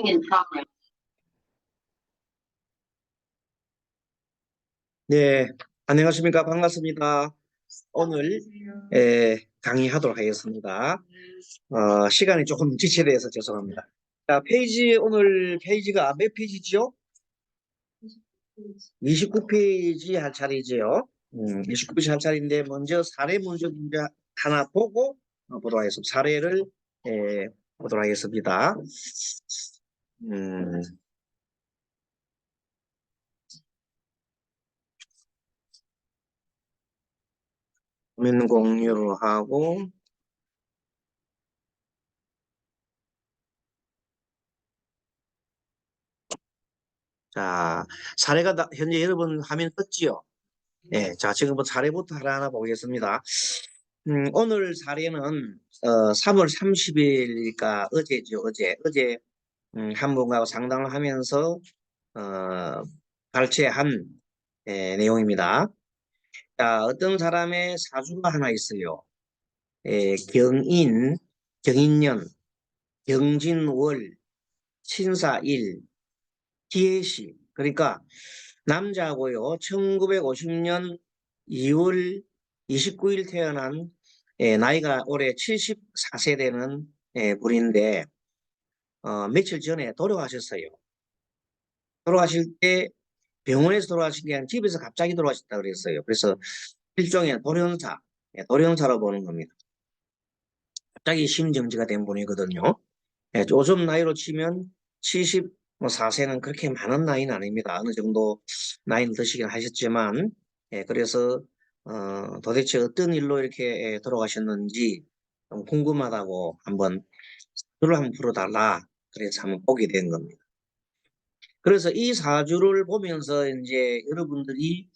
in progress. 네, 안녕하십니까. 반갑습니다. 오늘 강의하도록 하겠습니다. 시간이 조금 지체돼서 죄송합니다. 자, 오늘 페이지가 몇 페이지죠? 29페이지 할 차례지요. 29페이지 할 차례인데 먼저 사례 문제 하나 보고 보도록 하겠습니다. 사례를 보도록 하겠습니다. 화면 공유를 하고 자, 사례가 현재 여러분 화면 떴지요? 네, 자, 지금부터 사례부터 하나하나 보겠습니다. 오늘 사례는 3월 30일이니까 어제죠, 어제 한 분하고 상담을 하면서 발췌한 내용입니다. 자, 어떤 사람의 사주가 하나 있어요. 경인년, 경진월, 신사일, 기해시. 그러니까 남자고요. 1950년 2월 29일 태어난 나이가 올해 74세 되는 분인데 며칠 전에 돌아가셨어요. 돌아가실 때 병원에서 돌아가신 게 아니라 집에서 갑자기 돌아가셨다 그랬어요. 그래서 일종의 돌연사로 보는 겁니다. 갑자기 심정지가 된 분이거든요. 요즘 나이로 치면 74세는 그렇게 많은 나이는 아닙니다. 어느 정도 나이는 드시긴 하셨지만, 그래서 도대체 어떤 일로 이렇게 돌아가셨는지 좀 궁금하다고 한번 사주를 한번 풀어달라. 그래서 한번 보게 된 겁니다. 그래서 이 사주를 보면서 이제 여러분들이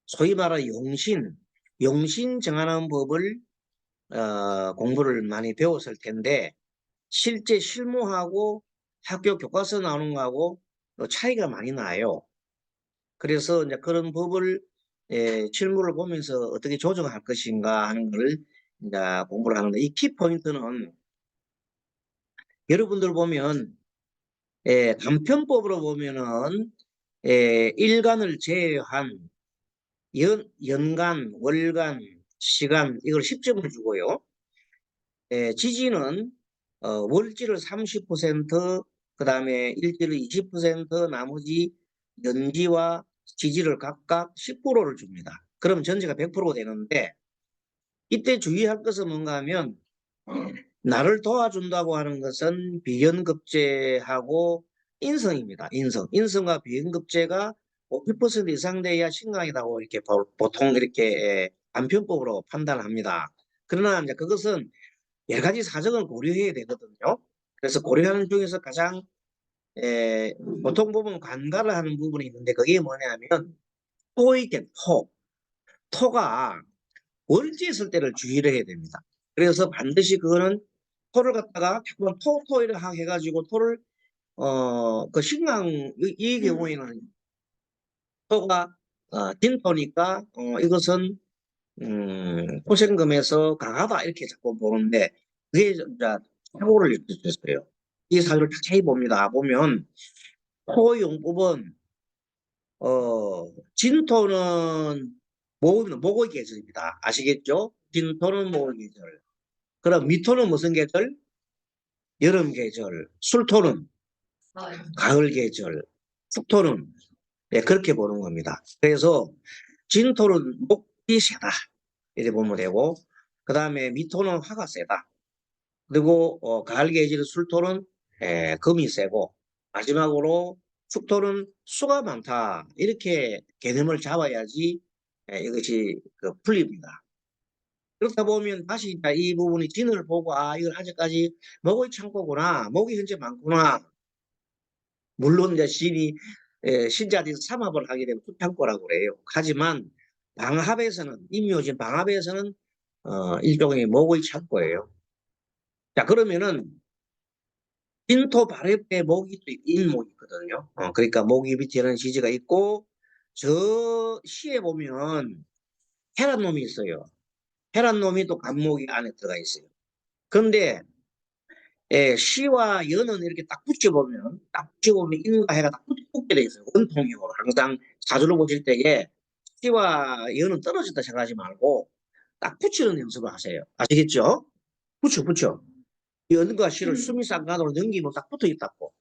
소위 말하는 용신 정하는 법을 공부를 많이 배웠을 텐데 실제 실무하고 학교 교과서 나오는 거하고 차이가 많이 나요. 그래서 이제 그런 법을 실무를 보면서 어떻게 조정할 것인가 하는 걸 이제 공부를 하는데 이 키포인트는 여러분들 보면 간편법으로 보면은 일간을 제외한 연간, 월간, 시간 이걸 10점을 주고요. 지지는 월지를 30%, 그 다음에 일지를 20%, 나머지 연지와 지지를 각각 10%를 줍니다. 그럼 전체가 100%가 되는데 이때 주의할 것은 뭔가 하면 나를 도와준다고 하는 것은 비견급제하고 인성입니다. 인성과 비견급제가 50% 이상 돼야 신강이라고 이렇게 보통 이렇게 간편법으로 판단합니다. 그러나 이제 그것은 여러 가지 사정을 고려해야 되거든요. 그래서 고려하는 중에서 가장 보통 보면 관가를 하는 부분이 있는데 그게 뭐냐면 토이게 토가 월지에 있을 때를 주의를 해야 됩니다. 그래서 반드시 그거는 토를 갖다가 자꾸만 토를 해가지고 토를 그 신강 이 경우에는 토가 진토니까 이것은 토생금에서 강하다 이렇게 자꾸 보는데 그게 이제 착오를 일으켰어요. 이 사주를 자세히 보면 토용법은 진토는 목의 계절입니다. 아시겠죠? 진토는 목의 계절. 그럼 미토는 무슨 계절? 여름 계절. 술토는 가을 계절. 숙토는 그렇게 보는 겁니다. 그래서 진토는 목이 세다. 이렇게 보면 되고 그 다음에 미토는 화가 세다. 그리고 가을 계절 술토는 금이 세고 마지막으로 숙토는 수가 많다. 이렇게 개념을 잡아야지 이것이 풀립니다. 그렇다 보면 다시 이 부분이 진을 보고 이걸 아직까지 목의 창고구나. 목이 현재 많구나. 물론 이제 신자들이 삼합을 하게 되면 수창고라고 그래요. 하지만 임묘진 방합에서는 일종의 목의 창고예요. 자, 그러면은 인토 발엽에 목이 또 인목이 있거든요. 그러니까 목이 밑에는 지지가 있고 저 시에 보면 헤란놈이 있어요. 헤란놈이 또 간목이 안에 들어가 있어요. 그런데 시와 연은 이렇게 딱 붙여보면 인과 해가 딱 붙게 돼 있어요. 원통형으로 항상 사주를 보실 때에 시와 연은 떨어졌다 생각하지 말고 딱 붙이는 연습을 하세요. 아시겠죠? 붙여. 연과 시를 수미상관으로 넘기면 딱 붙어 있다고.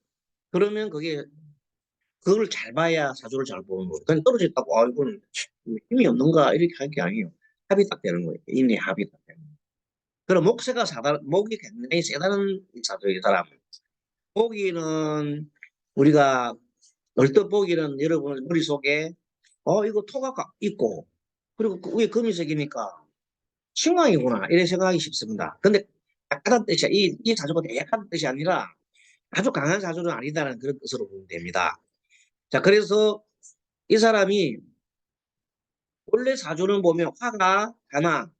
그러면 그걸 잘 봐야 사주를 잘 보는 거예요. 그냥 떨어져 있다고, 이건 힘이 없는가, 이렇게 할 게 아니에요. 합이 딱 되는 거예요. 인의 합이 딱 되는 거예요. 그럼 목이 굉장히 세다는 사주예요, 이 사람. 보기는, 우리가, 얼뜻 보기는 여러분 머릿속에, 이거 토가 있고, 그리고 그 위에 금이색이니까, 신강이구나, 이렇게 생각하기 쉽습니다. 근데, 약하다는 뜻이, 이 사주가 약한 뜻이 아니라, 아주 강한 사주는 아니다라는 그런 뜻으로 보면 됩니다. 자, 그래서 이 사람이 원래 사주는 보면 화가 하나,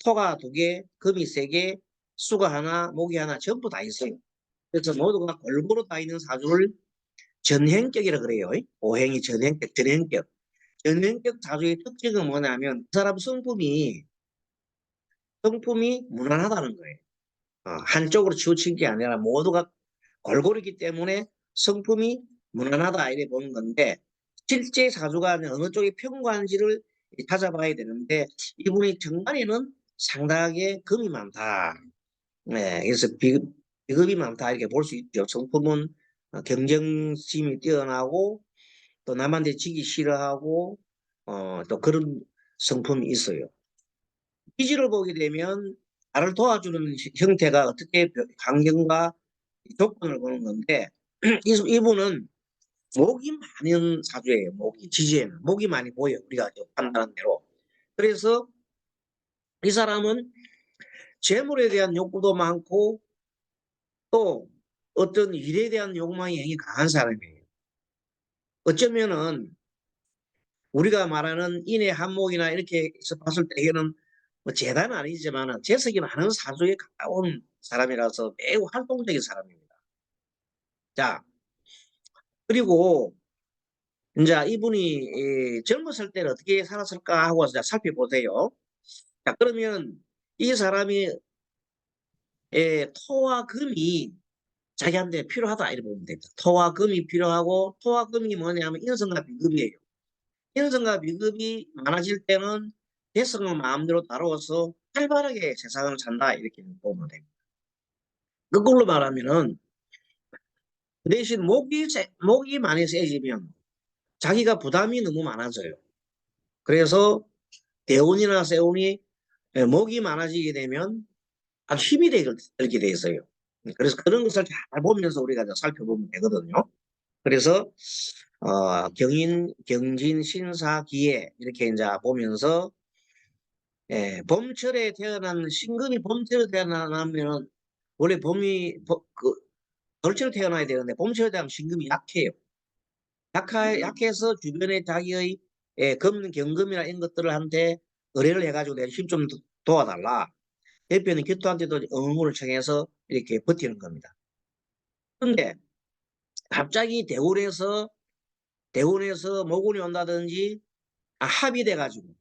토가 두 개, 금이 세 개, 수가 하나, 목이 하나 전부 다 있어요. 그래서 모두가 골고루 다 있는 사주를 전행격이라 그래요. 오행이 전행격. 전행격 사주의 특징은 뭐냐면 그 사람 성품이 무난하다는 거예요. 한쪽으로 치우친 게 아니라 모두가 골고루기 때문에 성품이 무난하다 이렇게 보는 건데 실제 사주가 어느 쪽이 편관지를 찾아봐야 되는데 이분이 정관에는 상당하게 금이 많다. 네, 그래서 비급이 많다 이렇게 볼 수 있죠. 성품은 경쟁심이 뛰어나고 또 남한테 지기 싫어하고 또 그런 성품이 있어요. 기지를 보게 되면 나를 도와주는 형태가 어떻게 환경과 조건을 보는 건데 이분은 목이 많은 사주예요. 지지에는 목이 많이 보여 우리가 판단한 대로. 그래서 이 사람은 재물에 대한 욕구도 많고 또 어떤 일에 대한 욕망이 굉장히 강한 사람이에요. 어쩌면은 우리가 말하는 인의 한목이나 이렇게 해서 봤을 때 이거는 뭐 재단은 아니지만 재석이 많은 사주에 가까운 사람이라서 매우 활동적인 사람입니다. 자, 그리고 이제 이분이 젊었을 때는 어떻게 살았을까 하고 살펴보세요. 자, 그러면 이 사람이 토와 금이 자기한테 필요하다 이렇게 보면 됩니다. 토와 금이 필요하고 토와 금이 뭐냐면 인성과 비급이에요. 인성과 비급이 많아질 때는 개성을 마음대로 다루어서 활발하게 세상을 산다 이렇게 보면 됩니다. 그걸로 말하면은 그 대신 목이 많이 세지면 자기가 부담이 너무 많아져요. 그래서 대운이나 세운이 목이 많아지게 되면 아주 힘이 들게 돼 있어요. 그래서 그런 것을 잘 보면서 우리가 살펴보면 되거든요. 그래서 경진, 신사, 기해 이렇게 이제 보면서 봄철에 태어난 신금이 봄철에 태어나면 원래 겨울철에 태어나야 되는데 봄철에 태어나면 신금이 약해요. 약해서 주변에 자기의 금, 경금이나 이런 것들을 한테 의뢰를 해가지고 내가 힘 좀 도와달라. 대표는 기토한테도 응원을 청해서 이렇게 버티는 겁니다. 그런데 갑자기 대운에서 모군이 온다든지 합의돼가지고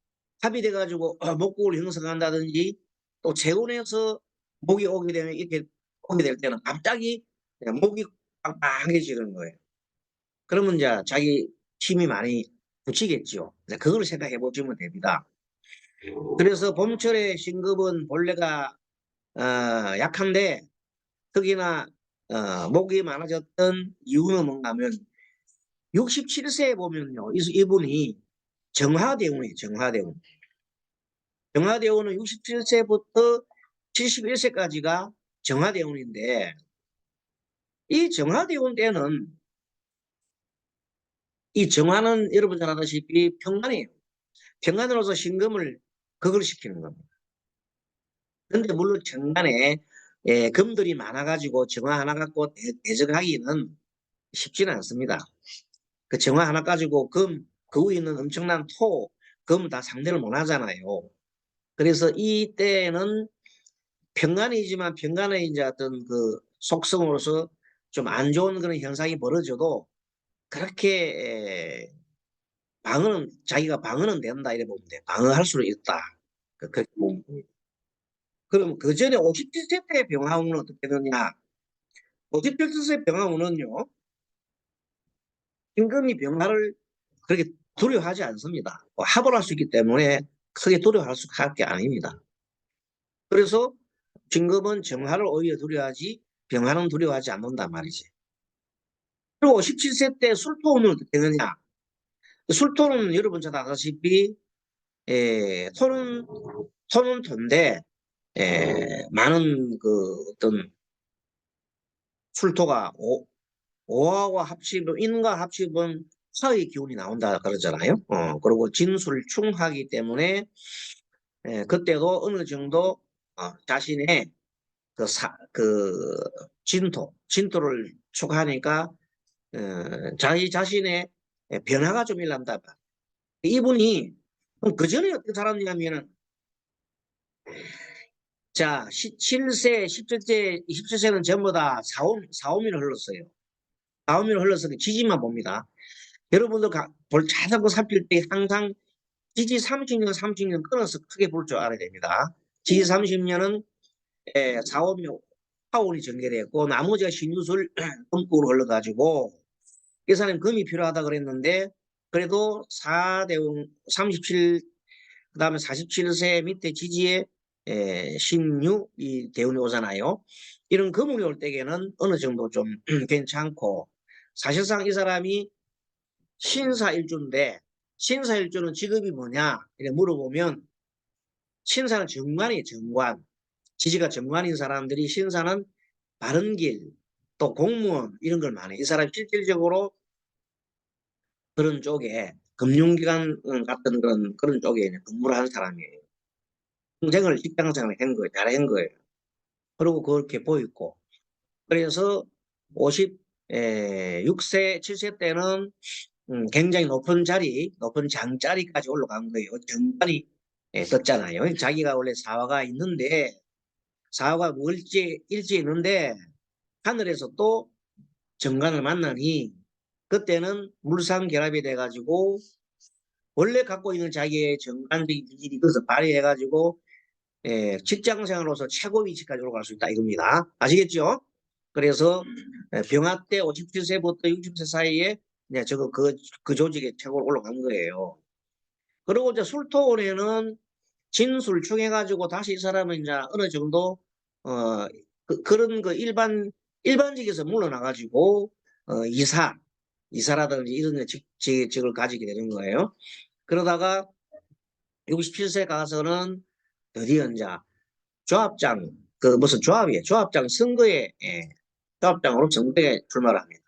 목국을 형성한다든지 또 재운에서 목이 오게 되면 이렇게 오게 될 때는 갑자기 그냥 목이 빵빵해지는 거예요. 그러면 이제 자기 힘이 많이 붙이겠죠. 그걸 생각해 보시면 됩니다. 그래서 봄철의 신급은 본래가 약한데 특히나 목이 많아졌던 이유는 뭔가 하면 67세에 보면요. 이분이 정화대운이에요. 정화대운. 정화대운은 67세부터 71세까지가 정화대운인데 이 정화대운 때는 이 정화는 여러분 잘 아다시피 평간이에요. 평간으로서 신금을 극을시키는 겁니다. 근데 물론 정간에 금들이 많아가지고 정화 하나 갖고 대적하기는 쉽지는 않습니다. 그 정화 하나 가지고 그 위에 있는 엄청난 금 다 상대를 못 하잖아요. 그래서 이때는 평간이지만 평간의 이제 어떤 그 속성으로서 좀 안 좋은 그런 현상이 벌어져도 그렇게 자기가 방어는 된다 이래 보면 돼. 방어할 수 있다. 그렇게 보면 됩니다. 그럼 그 전에 57세 때 병화운은 어떻게 되느냐? 57세 병화운은요, 임금이 병화를 그렇게 두려워하지 않습니다. 합을 할 수 있기 때문에 크게 두려워할 수밖에 아닙니다. 그래서 진금은 정화를 오히려 두려워하지 병화는 두려워하지 않는단 말이지. 그리고 57세 때 술토운은 어떻게 되느냐? 술토는 여러분 잘 아다시피 토는 토인데 많은 그 어떤 술토가 오하고 합치면 인과 합치면 화의 기운이 나온다 그러잖아요. 그리고 진술충하기 때문에 그때도 어느 정도 자신의 그 진토를 추구하니까 자기 자신의 변화가 좀 일난다. 이분이 그 전에 어떤 사람이냐면은 자 17세, 17세, 27세는 전부 다 사오미를 흘렀어요. 사오미를 흘렀으니 지지만 봅니다. 여러분들 자세히 살필 때 항상 지지 30년, 30년 끊어서 크게 볼 줄 알아야 됩니다. 지지 30년은 사오미 파운이 전개됐고 나머지가 신유술 금국으로 흘러가지고 이 사람이 금이 필요하다 그랬는데 그래도 4대운 37 그다음에 47세 밑에 지지에 신유 이 대운이 오잖아요. 이런 금운이 올 때에는 어느 정도 좀 괜찮고 사실상 이 사람이 신사일주인데 신사일주는 직업이 뭐냐 이렇게 물어보면 신사는 정관이에요. 정관. 지지가 정관인 사람들이 신사는 바른 길, 또 공무원 이런 걸 많이. 이 사람이 실질적으로 그런 쪽에 금융기관 같은 그런 쪽에 근무를 하는 사람이에요. 경쟁을 직장생활을 한 거예요. 잘한 거예요. 그리고 그렇게 보였고. 그래서 56세, 7세 때는 굉장히 높은 자리, 높은 장자리까지 올라간 거예요. 정관이 떴잖아요. 자기가 원래 사화가 있는데 사화가 일지 있는데 하늘에서 또 정관을 만나니 그때는 물상결합이 돼가지고 원래 갖고 있는 자기의 정관적인 기질이 그것을 발휘해가지고 직장생활로서 최고 위치까지 올라갈 수 있다 이겁니다. 아시겠죠? 그래서 병화 때 57세부터 60세 사이에 이제 저거 그 조직에 최고로 올라간 거예요. 그리고 이제 술토운에는 진술 충해가지고 다시 이 사람은 이제 어느 정도 어 그런 그 일반직에서 물러나가지고 이사라든지 이런 직을 가지게 되는 거예요. 그러다가 67세 가서는 드디어 이제 조합장 그 무슨 조합이에요. 조합장 선거에 조합장으로 선거에 출마를 합니다.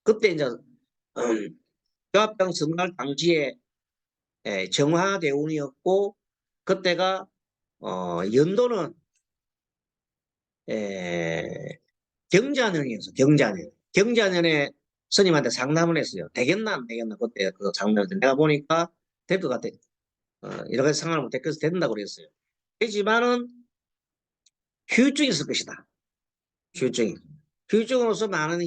그때 이제 조합장 선거할 당시에 정화대운이었고 그때가 연도는 경자년이었어. 경자년에 스님한테 상담을 했어요. 되겠나 안 되겠나 그때 그 상담을 내가 보니까 될 것 같아. 여러 가지 상황을 못해서 된다고 그랬어요. 되지만은 후유증이 있을 것이다. 후유증이. 후유증으로서 많은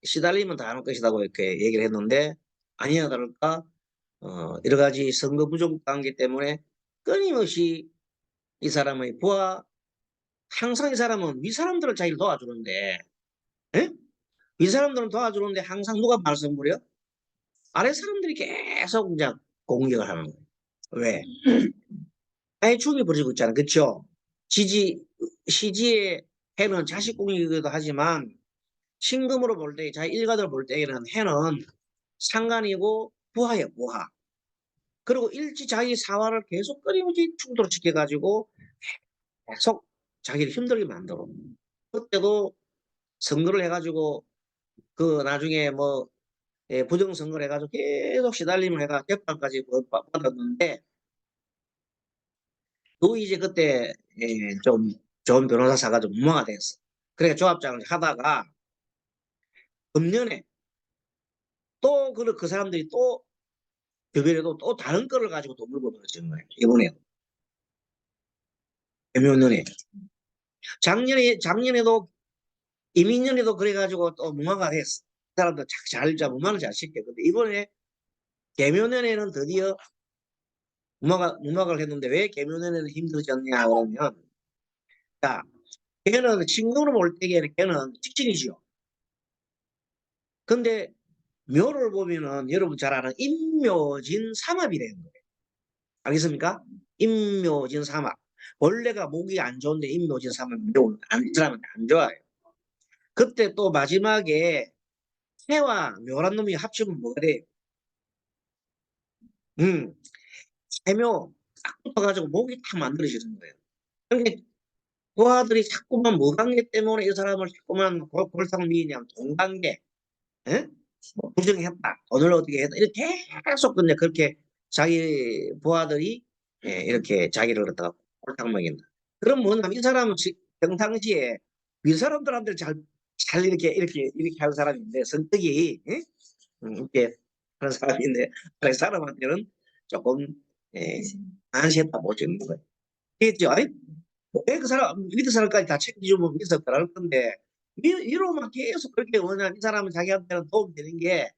시달림은 당할 것이라고 이렇게 얘기를 했는데 아니나 다를까 여러 가지 선거 부족 관계 때문에 끊임없이 이 사람의 부하 항상 이 사람은 위 사람들을 자기를 도와주는데 에? 위 사람들은 도와주는데 항상 누가 말썽부려? 아래 사람들이 계속 이제 공격을 하는 거예요. 왜? 해충이 벌어지고 있잖아. 그쵸? 시지의 해는 자식궁이기도 하지만 신금으로 볼 때, 자기 일가들 볼 때에는 해는 상간이고 부하예요, 부하. 그리고 일지 자기 사화를 계속 끊임없이 충돌시켜가지고 계속 자기를 힘들게 만들어. 그때도 선거를 해가지고 그 나중에 뭐 부정선거를 해가지고 계속 시달림을 해가 재판까지 받았는데 또 이제 그때 좀 좋은 변호사 사가지고 무마가 됐어. 그래 조합장을 하다가 금년에 또 그 사람들이 또 교별에도 또 다른 거를 가지고 또 물고 늘어지는 거예요. 이번에 금년에 작년에도 이민년에도 그래가지고 또 무마가 됐어. 그 사람도 무마를 잘 시켜. 근데 이번에 개묘년에는 드디어 무마를 했는데 왜 개묘년에는 힘들었냐 그러면 자 걔는 신금으로 볼 때에는 걔는 직진이죠. 근데 묘를 보면은 여러분 잘 아는 임묘진 삼합이 되는 거예요. 알겠습니까? 임묘진 삼합. 원래가 목이 안 좋은데 임묘진 삼합 이 사람은 안 좋아요. 그때 또 마지막에 해와 묘란 놈이 합치면 뭐가 돼? 해묘 딱 붙어가지고 목이 탁 만들어지는 거예요. 그러니까 부하들이 자꾸만 무관계 때문에 이 사람을 자꾸만 골탕미인이랑 동관계, 예? 뭐 부정했다, 돈을 어떻게 했다, 이렇게 계속 근데 그렇게 자기 부하들이 예, 이렇게 자기를 갖다가 골탕 먹인다. 그럼 뭐냐면 이 사람은 평상시에 윗사람들한테 잘 이렇게 하는 사람인데 성격이 예? 이렇게 하는 사람인데 그 사람한테는 조금 예, 안시했다 못 주는 거예요. 그겠죠? 왜 그 사람 밑에 사람까지 다 책임지면 위에서 그럴 건데 위로만 계속 그렇게 원하는 이 사람은 자기한테는 도움 되는 게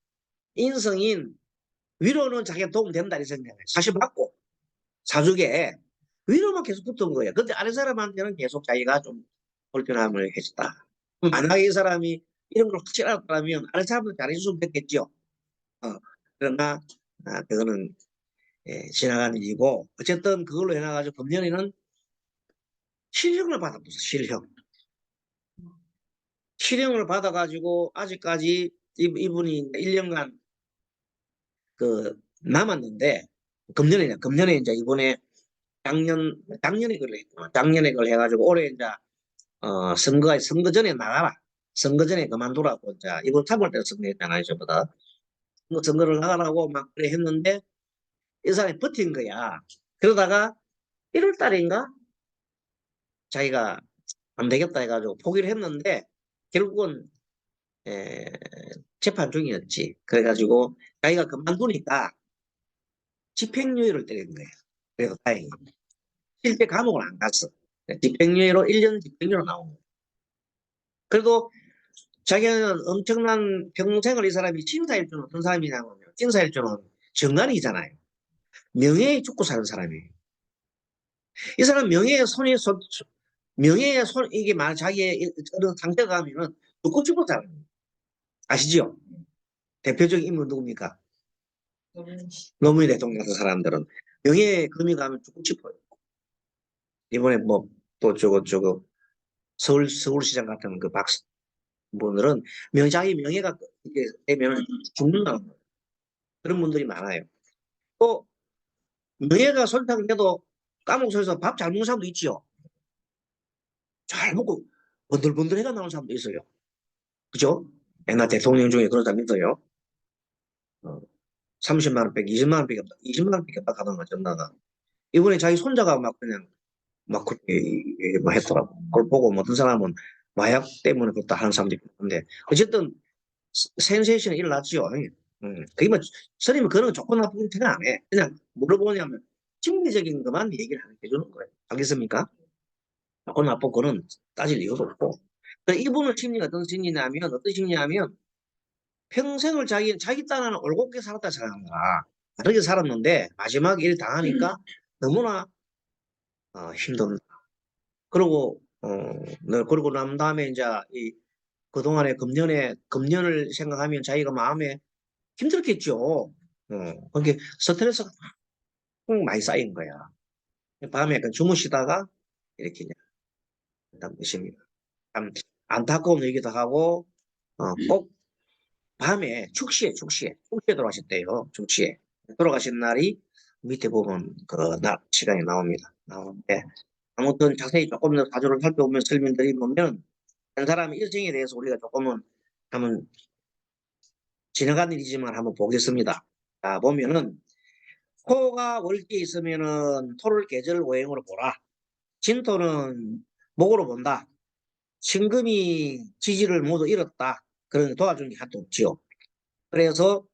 인성인 위로는 자기가 도움 된다 이 생각에 사실 받고 사주게 위로만 계속 붙은 거예요. 근데 아래 사람한테는 계속 자기가 좀 불편함을 해줬다. 만약에 이 사람이 이런 걸 확실하다면 아래 사람도 잘해줬으면 됐겠죠. 그러나 그거는 예, 지나간 일이고 어쨌든 그걸로 해놔가지고 금년에는 실형을 받았어. 실형을 받아가지고 아직까지 이분이 1년간 그 남았는데 금년에 이제 이번에 작년에 그걸 했구나. 작년에 그걸 해가지고 올해 이제 선거 전에 나가라. 선거 전에 그만두라고 이제 이번 3월 때 선거했잖아요, 저보다. 선거를 나가라고 막 그래 했는데 이 사람이 버틴 거야. 그러다가 1월 달인가 자기가 안 되겠다 해가지고 포기를 했는데 결국은 에, 재판 중이었지. 그래가지고 자기가 그만두니까 집행유예를 때린 거예요. 그래서 다행히 실제 감옥을 안 갔어. 집행유예로 1년 집행유예로 나온 거예요. 그래도 자기는 엄청난 평생을 이 사람이 진사일주는 어떤 사람이냐면 진사일주는 정관이잖아요. 명예에 죽고 사는 사람이에요. 이 사람 명예의 손 이게 만 자기의 어떤 상태가 가면은 죽고 죽고 사람이에요. 아시죠? 대표적인 인물 누굽니까? 노무현 대통령 같은 사람들은 명예의 금이 가면 죽고 싶어요. 이번에 뭐 또 저거 서울시장 같은 그 박스 분들은 자기 명예가 이게 되면 죽는다는 거예요. 그런 분들이 많아요. 또 명예가 손상돼도 감옥에서 밥 잘 먹는 사람도 있지요. 잘 먹고 번들번들해가 나오는 사람도 있어요. 그죠? 옛날 대통령 중에 그런 사람 있어요. 어, 30만 원 빼기 20만 원 빼기 20만 원 빼기 딱 하던 거 전다가 이번에 자기 손자가 막 그냥 막 그렇게 막 했더라고. 그걸 보고 뭐 어떤 사람은 마약 때문에 그렇다 하는 사람도 있는데 어쨌든 센세이션이 일어났죠. 그게 뭐 스님은 그런 조건 나쁜 생각 안 해. 그냥 물어보냐면 심리적인 것만 얘기를 해주는 거예요. 알겠습니까? 조건 나쁜 거는 따질 이유도 없고. 이분의 심리가 어떤 심리냐면 어떤 심리냐면 평생을 자기 딴에는 올곧게 살았다 생각한다. 다르게 살았는데 마지막에 일 당하니까 너무나 힘든. 그리고 그러고 난 다음에 이제 이 그동안의 금년을 생각하면 자기가 마음에 힘들겠죠. 그게 스트레스가 많이 쌓인 거야. 밤에 약간 주무시다가 이렇게 한다는 것입니다. 참 안타까운 얘기도 하고 꼭 밤에 축시에 돌아가셨대요. 축시에 돌아가신 날이 밑에 보면 그 시간이 나옵니다. 나오는데 아무튼 자세히 조금 더 가조를 살펴보면 설명드리면 한 사람의 일생에 대해서 우리가 조금은 한번 지나간 일이지만 한번 보겠습니다. 자, 보면은 토가 월기에 있으면은 토를 계절 오행으로 보라. 진토는 목으로 본다. 신금이 지지를 모두 잃었다. 그런 도와주는 게 하나도 없지요. 그래서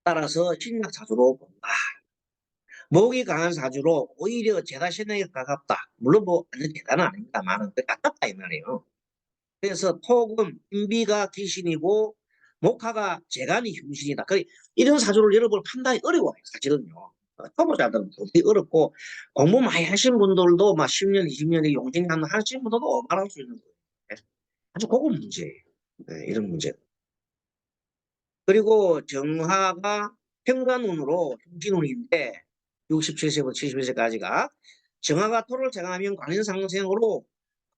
따라서 신약 사주로 본다. 목이 강한 사주로 오히려 제다신에게 가깝다. 물론 뭐 완전 대단은 아닙니다만 가깝다 이 말이에요. 그래서 톡은 인비가 귀신이고 목화가 재간이 흉신이다. 이런 사주를 여러분 판단이 어려워요. 사실은요. 초보자들은 되게 어렵고 공부 많이 하신 분들도 막 10년, 20년에 용생 하신 분들도 말할 수 있는 거예요. 네. 아주 고급 문제예요. 네, 이런 문제. 그리고 정화가 평관운으로 형진운인데 67세부터 71세까지가 정화가 토를 정하면 관인상생으로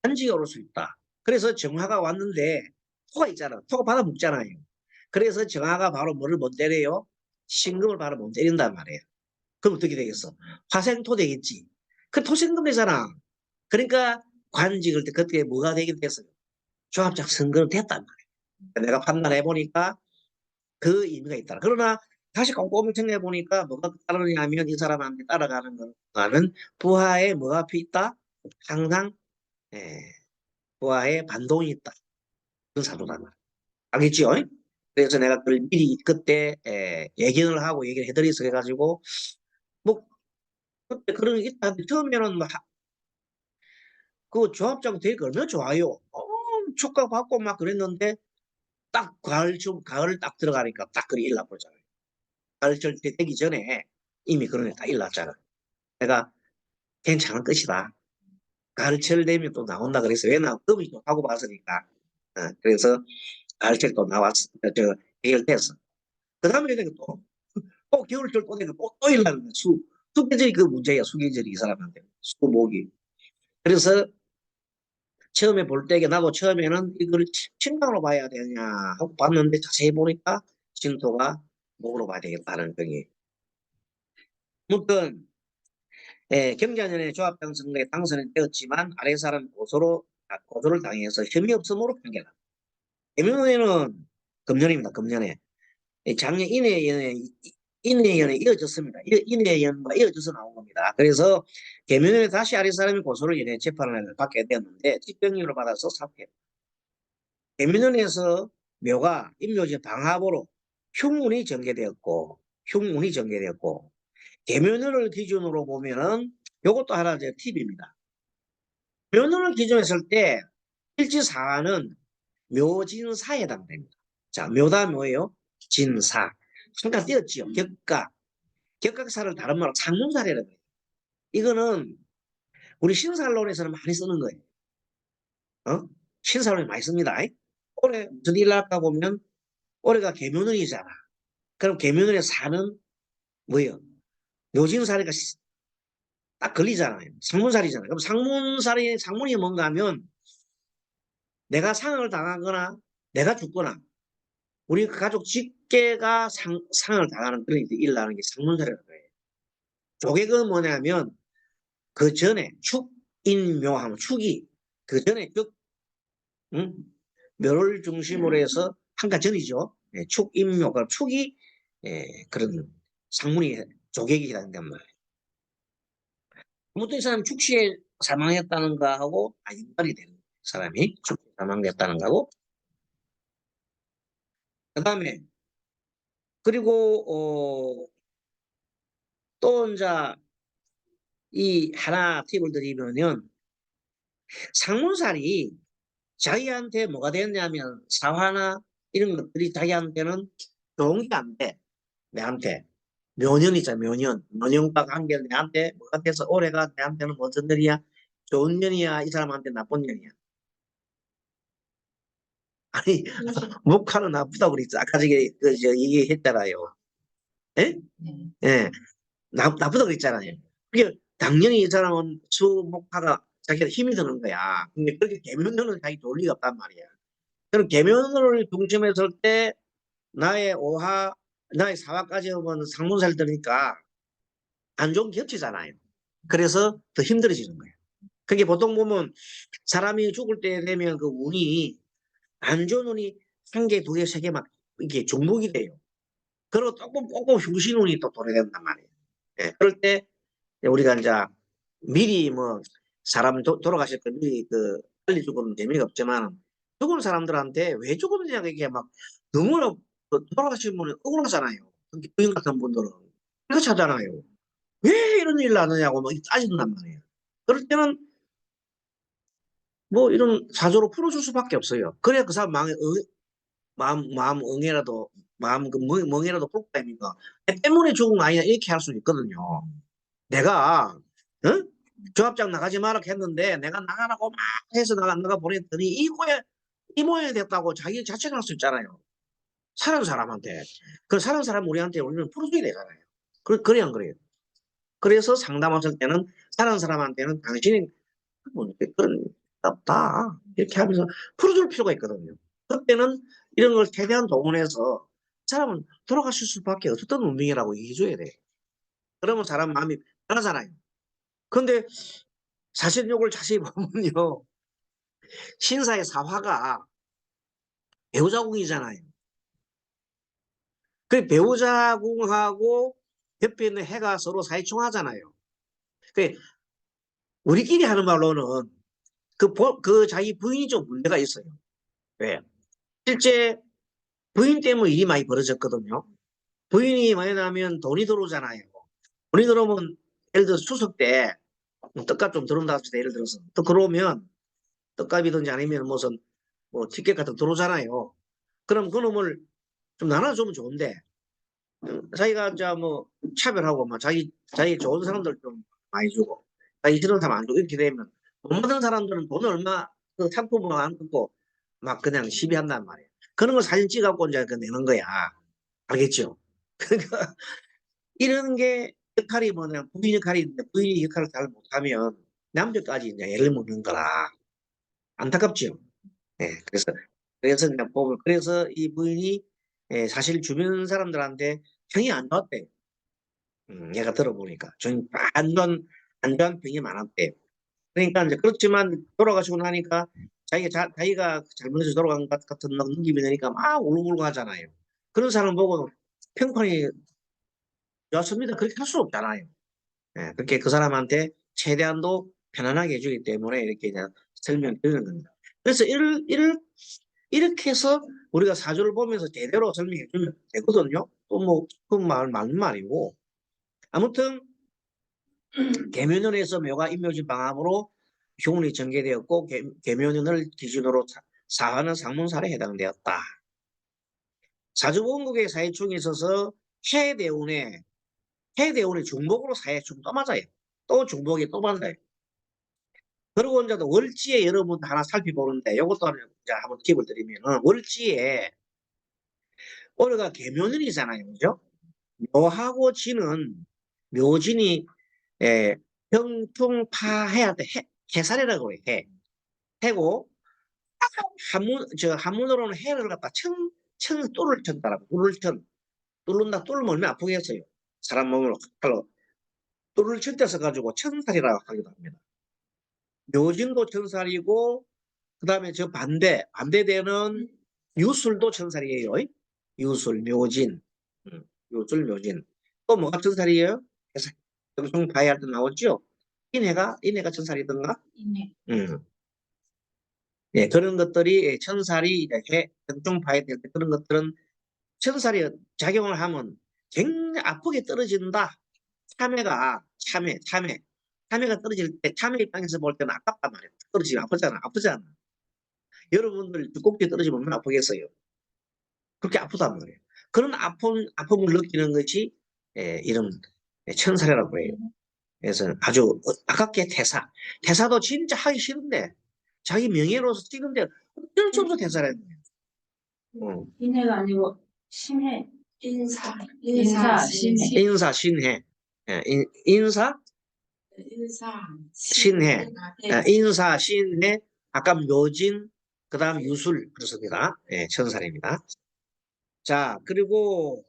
간지가 오를 수 있다. 그래서 정화가 왔는데 토가 있잖아. 토가 받아 먹잖아요. 그래서 정화가 바로 뭐를 못 때려요? 신금을 바로 못 때린단 말이에요. 그럼 어떻게 되겠어? 화생토 되겠지. 그 토생금 되잖아. 그러니까 관직을 때 그때 뭐가 되게 됐어요? 조합장 선거는 됐단 말이에요. 내가 판단해 보니까 그 의미가 있다. 그러나 다시 꼼꼼히 생각해 보니까 뭐가 따르냐면 이 사람한테 따라가는 거는 부하에 뭐가 앞에 있다? 항상 예, 부하에 반동이 있다. 그런 사도다. 알겠죠? 그래서 내가 그걸 미리 그때 예견을 하고 얘기를 해드리서 해가지고 뭐 그때 그런 게 있다. 처음에는 그 조합장 되게 얼마나 좋아요. 축하받고 막 그랬는데 딱 가을 딱 들어가니까 딱 그리 일나버리잖아요. 가을철 때 되기 전에 이미 그런 게 다 일났잖아. 내가 괜찮은 것이다. 가을철 되면 또 나온다 그래서 왜 나 금이 또 하고 봤으니까. 그래서 가을철 또 나왔어. 해결됐어. 그 다음에 또 겨울철 또 되니까 또 일나는 거야. 수계절이 그 문제야. 수계절이 이 사람한테. 수목이. 그래서 처음에 볼 때게 나도 처음에는 이걸 신강으로 봐야 되냐 하고 봤는데 자세히 보니까 진토가 목으로 봐야 되겠다는 거기. 무튼 경자년에 조합장 선거에 당선은 되었지만 아래 사람 고소를 당해서 혐의 없음으로 판결한다. 개묘년에는 금년입니다. 금년에 작년 인해연에 이어졌습니다. 인해연과 이어져서 나온 겁니다. 그래서 개묘년에 다시 아래 사람이 고소를 인해 재판을 받게 되었는데 집행유예를 받아서 사퇴. 개묘년에서 묘가 임묘지 방합으로 흉운이 전개되었고 개묘년을 기준으로 보면은 요것도 하나 제 팁입니다. 묘년을 기준했을 때 일지사화는 묘진사에 해당됩니다. 자, 묘다 뭐예요? 진사. 잠깐 띄었지요. 격각사를 다른 말로 상문사례라고 해요. 이거는 우리 신사론에서는 많이 쓰는 거예요. 신사론에 많이 씁니다. 올해 무슨 일 날까 보면 올해가 개묘년이잖아. 그럼 개묘년에 사는 뭐예요? 묘진사례가 딱 걸리잖아요. 상문살이잖아요. 그럼 상문이 뭔가 하면 내가 상을 당하거나 내가 죽거나 우리 가족 직계가 상을 당하는 그런 일을 하는 게 상문살이라고 해요. 조객은 뭐냐면 그 전에 축인묘하면 축이 그 전에 응? 묘를 중심으로 해서 한가 전이죠. 축인묘, 그 축이 그런 상문이 조객이 된단 말이에요. 아무튼 이 사람이 축시에 사망했다는가 하고 연관이 되는 사람이 축시에 사망했다는가 하고 그 다음에 그리고 또 이제 이 하나 팁을 드리면은 상문살이 자기한테 뭐가 됐냐면 사화나 이런 것들이 자기한테는 좋은 게 안 돼. 내한테 묘년이잖아. 묘년과 관계 내한테 뭐가 돼서 올해가 내한테는 무슨 년이야? 좋은 년이야? 이 사람한테 나쁜 년이야? 아니 목화는 나쁘다고 그랬죠. 아까 저기 얘기했잖아요. 예? 예. 나쁘다고 그랬잖아요. 그게 당연히 이 사람은 수목화가 자기가 힘이 드는 거야. 근데 그렇게 계면으로 자기 돌 리가 없단 말이야. 그럼 계면을 중심에 설 때 나의 오화, 나의 사화까지 오면 상문살 드니까 안 좋은 게 겹치잖아요. 그래서 더 힘들어지는 거예요. 그게 보통 보면 사람이 죽을 때 되면 그 운이 안 좋은 운이 한 개, 두 개, 세 개 막 이게 중복이 돼요. 그리고 조금 흉신운이 또 도래된단 말이에요. 그럴 때 우리가 이제 미리 뭐 사람 돌아가실 때 미리 빨리 죽으면 재미가 없지만 죽은 사람들한테 왜 죽었느냐 이게 막 너무나 돌아가신 분은 억울하잖아요. 특히 부인 같은 분들은 그렇잖아요. 왜 이런 일 나느냐고 막 따진단 말이에요. 그럴 때는 뭐 이런 사조로 풀어줄 수밖에 없어요. 그래야 그 사람 마음 응해라도 마음 그 멍이라도 풀고 다닙니까? 애 때문에 죽은 거 아니냐 이렇게 할 수 있거든요. 내가 조합장 나가지 마라 했는데 내가 나가라고 막 해서 나가 보냈더니 이 모양이 됐다고 자기 자책할 수 있잖아요. 사는 사람한테. 그 사는 사람 우리한테 우리는 풀어줘야 되잖아요. 그래 안 그래요? 그래서 상담하실 때는 사는 사람한테는 당신이 뭐 그런 없다 이렇게 하면서 풀어줄 필요가 있거든요. 그때는 이런 걸 최대한 동원해서 사람은 돌아가실 수밖에 없었던 운명이라고 얘기해줘야 돼. 그러면 사람 마음이 편하잖아요. 그런데 사실욕을 자세히 보면요. 신사의 사화가 배우자궁이잖아요. 그 배우자궁하고 옆에 있는 해가 서로 사이충하잖아요. 그 우리끼리 하는 말로는 그 자기 부인이 좀 문제가 있어요. 왜? 실제 부인 때문에 일이 많이 벌어졌거든요. 부인이 만약하면 돈이 들어오잖아요. 돈이 들어오면 예를 들어서 추석 때 떡값 좀 들어온다 합시다. 예를 들어서 또 그러면 떡값이든지 아니면 무슨 뭐 티켓 같은 거 들어오잖아요. 그럼 그놈을 좀 나눠주면 좋은데 자기가 이제 뭐 차별하고 막 자기 좋은 사람들 좀 많이 주고 자기 싫은 사람 안 주고 이렇게 되면 돈 받은 사람들은 돈 얼마 그 상품을 안 듣고 막 그냥 시비한단 말이에요. 그런 걸 사진 찍어갖고 이제 그 내는 거야. 알겠죠? 그러니까 이런 게 역할이 뭐냐 부인 역할이 있는데 부인이 역할을 잘 못하면 남편까지 이제 애를 먹는 거라 안타깝죠. 예, 그래서 그냥 보면 그래서 이 부인이 사실 주변 사람들한테 평이 안 좋았대. 얘가 들어보니까 좀 안 좋은 평이 많았대. 그러니까 이제 그렇지만 돌아가시고 나니까 자기가 잘못해서 돌아간 것 같은 막 느낌이 드니까 막 울고불고 하잖아요. 그런 사람 보고 평판이 좋았습니다. 그렇게 할 수 없잖아요. 예, 그렇게 그 사람한테 최대한도 편안하게 해주기 때문에 이렇게 그냥 설명드리는 겁니다. 그래서 이렇게 해서 우리가 사주를 보면서 제대로 설명해 주면 되거든요. 또 뭐, 그 맞는 말이고. 아무튼, 계묘년에서 묘가 임묘진 방합으로 효운이 전개되었고, 계묘년을 기준으로 사화는 상문살에 해당되었다. 사주본국의 사해충이 있어서 해대운의 중복으로 사해충 또 맞아요. 또 중복이 또 맞아요. 그리고 이제 월지에 여러분 하나 살펴보는데 이것도 이제 한번 팁을 드리면 월지에 올해가 계묘년이잖아요. 그죠? 묘하고 진은 묘진이 병충파해야 돼. 해살이라고 그래. 해고 한문으로는 해를 갖다 뚫을 쳤다라고 뚫는다 뚫으면 얼마나 아프겠어요. 사람 몸을 칼로 뚫을 쳤대서 가지고 천살이라고 하기도 합니다. 묘진도 천살이고 그다음에 저 반대되는 유술도 천살이에요. 유술 묘진 유술 묘진 또 뭐가 천살이에요? 경성 바이할 때 나오죠? 인해가 천살이던가? 인해. 예, 그런 것들이 천살이 이렇게 경종 바이 될때 그런 것들은 천살이 작용을 하면 굉장히 아프게 떨어진다. 참외가 떨어질 때 참외 입장에서 볼 때는 아깝단 말이에요. 떨어지면 아프잖아. 여러분들 꼭지 떨어지면 얼마나 아프겠어요. 그렇게 아프단 말이에요. 그런 아픔을 느끼는 것이 이런 천살이라고 해요. 그래서 아주 아깝게 대사도 진짜 하기 싫은데 자기 명예로서 찍은데 어쩔 수 없어 대사라는 거예요. 인해가 아니고 신해. 인사 신해. 인사 신해. 인사 신해 아까 묘진 그다음 유술 그렇습니다. 천살입니다. 자 그리고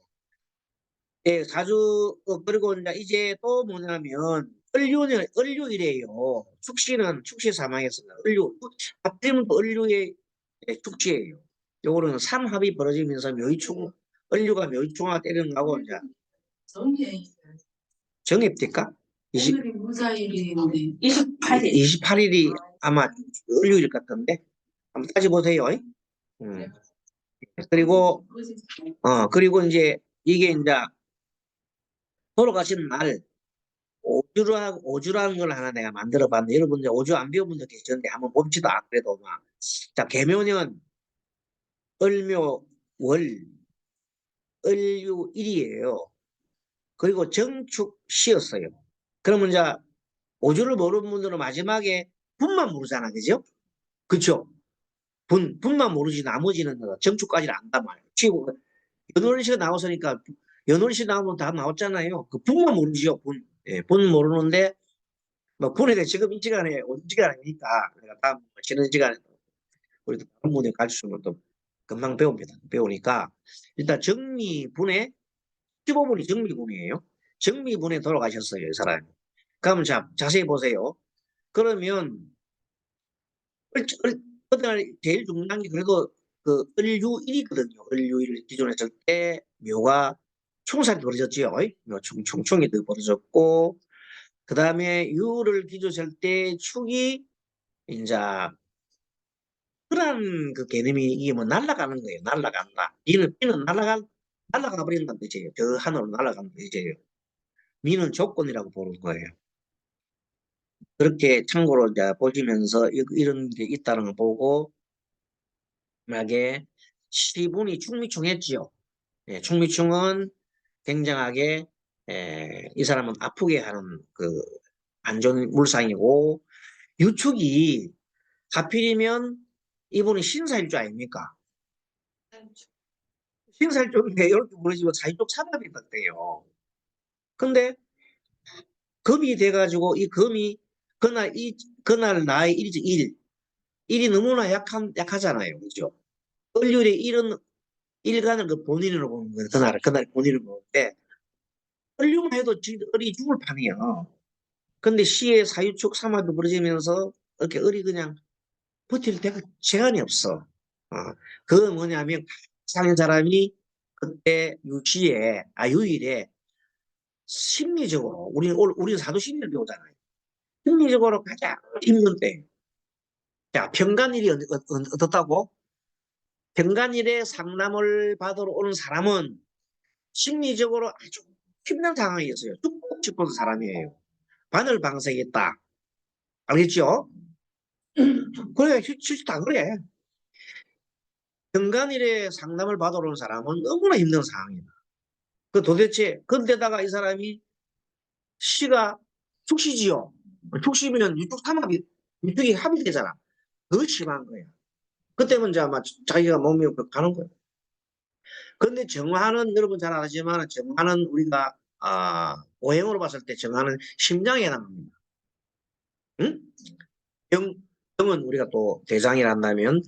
그리고 이제 또 뭐냐면, 을류이래요. 축시 사망했습니다. 하필이면 또 을류의 축시예요. 요거는 삼합이 벌어지면서 을류가 묘이충화가 때리는 거고, 이제, 정입니까? 오늘이 무사일인데 28일이 아마 을류일 것 같은데, 한번 따져보세요. 그리고, 그리고 이제, 이게 이제, 돌아가시는 날, 오주라는 걸 하나 내가 만들어 봤는데, 여러분들 오주 안 배운 분들 계시는데, 한번 봅시다. 그래도 막. 자, 계묘년, 을묘, 월, 을류 1이에요. 그리고 정축 시였어요. 그러면 이제 오주를 모르는 분들은 마지막에 분만 모르잖아, 그죠? 그쵸? 분만 모르지 나머지는 정축까지는 안단 말이에요. 치고 연월시가 나왔으니까 연월시 나오면 다 나왔잖아요. 그 분만 모르지요, 분. 예, 분 모르는데 뭐 분에 대해 지금 이 시간에 오는 시간 아니니까 내가 다음 쉬는 시간에 우리도 다른 분에 가르치면 또 금방 배웁니다. 배우니까 일단 정미분에 15분이 정미분이에요. 정미분에 돌아가셨어요, 이 사람이. 그럼 자, 자세히 보세요. 그러면 그날 제일 중요한 게 그래도 그 을유일이거든요. 을유일 기존에 했을 때 묘가 충살이 벌어졌지요. 충충이 벌어졌고 그 다음에 유를 기조했을 때 축이 이제 그런 그 개념이 이게 뭐 날아가는 거예요. 날아간다. 비는 날아가 버린다는 뜻이에요. 저 하늘로 날아가는 뜻이에요. 미는 조건이라고 보는 거예요. 그렇게 참고로 이제 보시면서 이런 게 있다는 걸 보고 만약에 시분이 충미충했지요. 예, 충미충은 굉장하게 이 사람은 아프게 하는 그 안 좋은 물상이고 유축이 하필이면 이분이 신사일주 아닙니까? 신사일주인데 이렇게 모르지만 사이쪽 사답이 있대요. 근데 금이 돼가지고 이 금이 그날 나의 일이죠 일이 너무나 약하잖아요, 그죠? 을률의 일은 일간을 그 본인으로 보는 거예요. 그날 본인을 보는데 을류만 해도 을이 죽을 판이에요. 근데 시의 사유축 삼합이 벌어지면서 이렇게 을이 그냥 버틸 데가 시간이 없어. 어, 그건 뭐냐면 사는 사람이 그때 유일에 심리적으로 우리는 사도 심리를 배우잖아요. 심리적으로 가장 힘든 때. 자, 평간일이 어떻다고? 평간일에 상담을 받으러 오는 사람은 심리적으로 아주 힘든 상황이었어요. 죽고 싶은 사람이에요. 바늘방석이있다. 알겠죠? 그래, 실제 다 그래. 평간일에 상담을 받으러 온 사람은 너무나 힘든 상황이다. 그 도대체, 근데다가 이 사람이 시가 축시지요. 축시면 유축이 합이 되잖아. 더 심한 거야. 그때면 이제 아마 자기가 몸이 가는 거야. 근데 정화는 여러분 잘 아시지만 정화는 우리가 오행으로 봤을 때 정화는 심장에 해당합니다. 응? 영, 영은 우리가 또 대장이라 한다면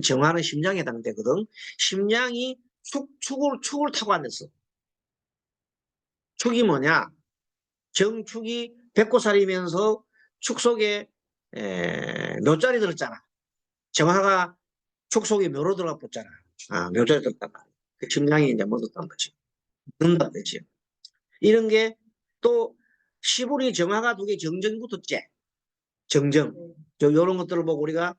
정화는 심장에 해당되거든. 심장이 축을 타고 앉았어. 축이 뭐냐? 정축이 백고살이면서 축 속에 묘자리 들었잖아. 정화가 축 속에 묘로 들어가 붙잖아. 묘자리 들었단 말이야. 그 심장이 이제 묻었다는 거지. 넣는다는 거지. 이런 게 또 시분이 정화가 두 개 정정이 붙었지. 정정. 요런 것들을 보고 우리가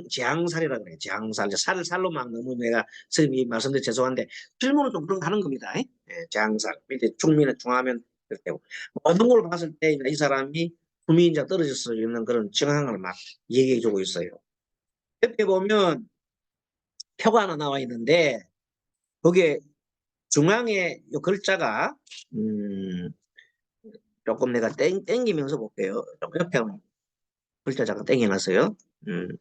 재앙살이라 그래. 재앙살. 살로 막 너무 내가 선생님이 말씀드려 죄송한데 질문은 좀 그런 거 하는 겁니다. 예, 재앙살. 밑에 중민을 중하면 그렇게 모든 걸 봤을 때 이 사람이 후미인자 떨어질 수 있는 그런 정황을 막 얘기해 주고 있어요. 옆에 보면 표가 하나 나와 있는데 거기에 중앙에 요 글자가 조금 내가 땡기면서 볼게요. 좀 옆에 글자 잠깐 땡겨놨어요. 음,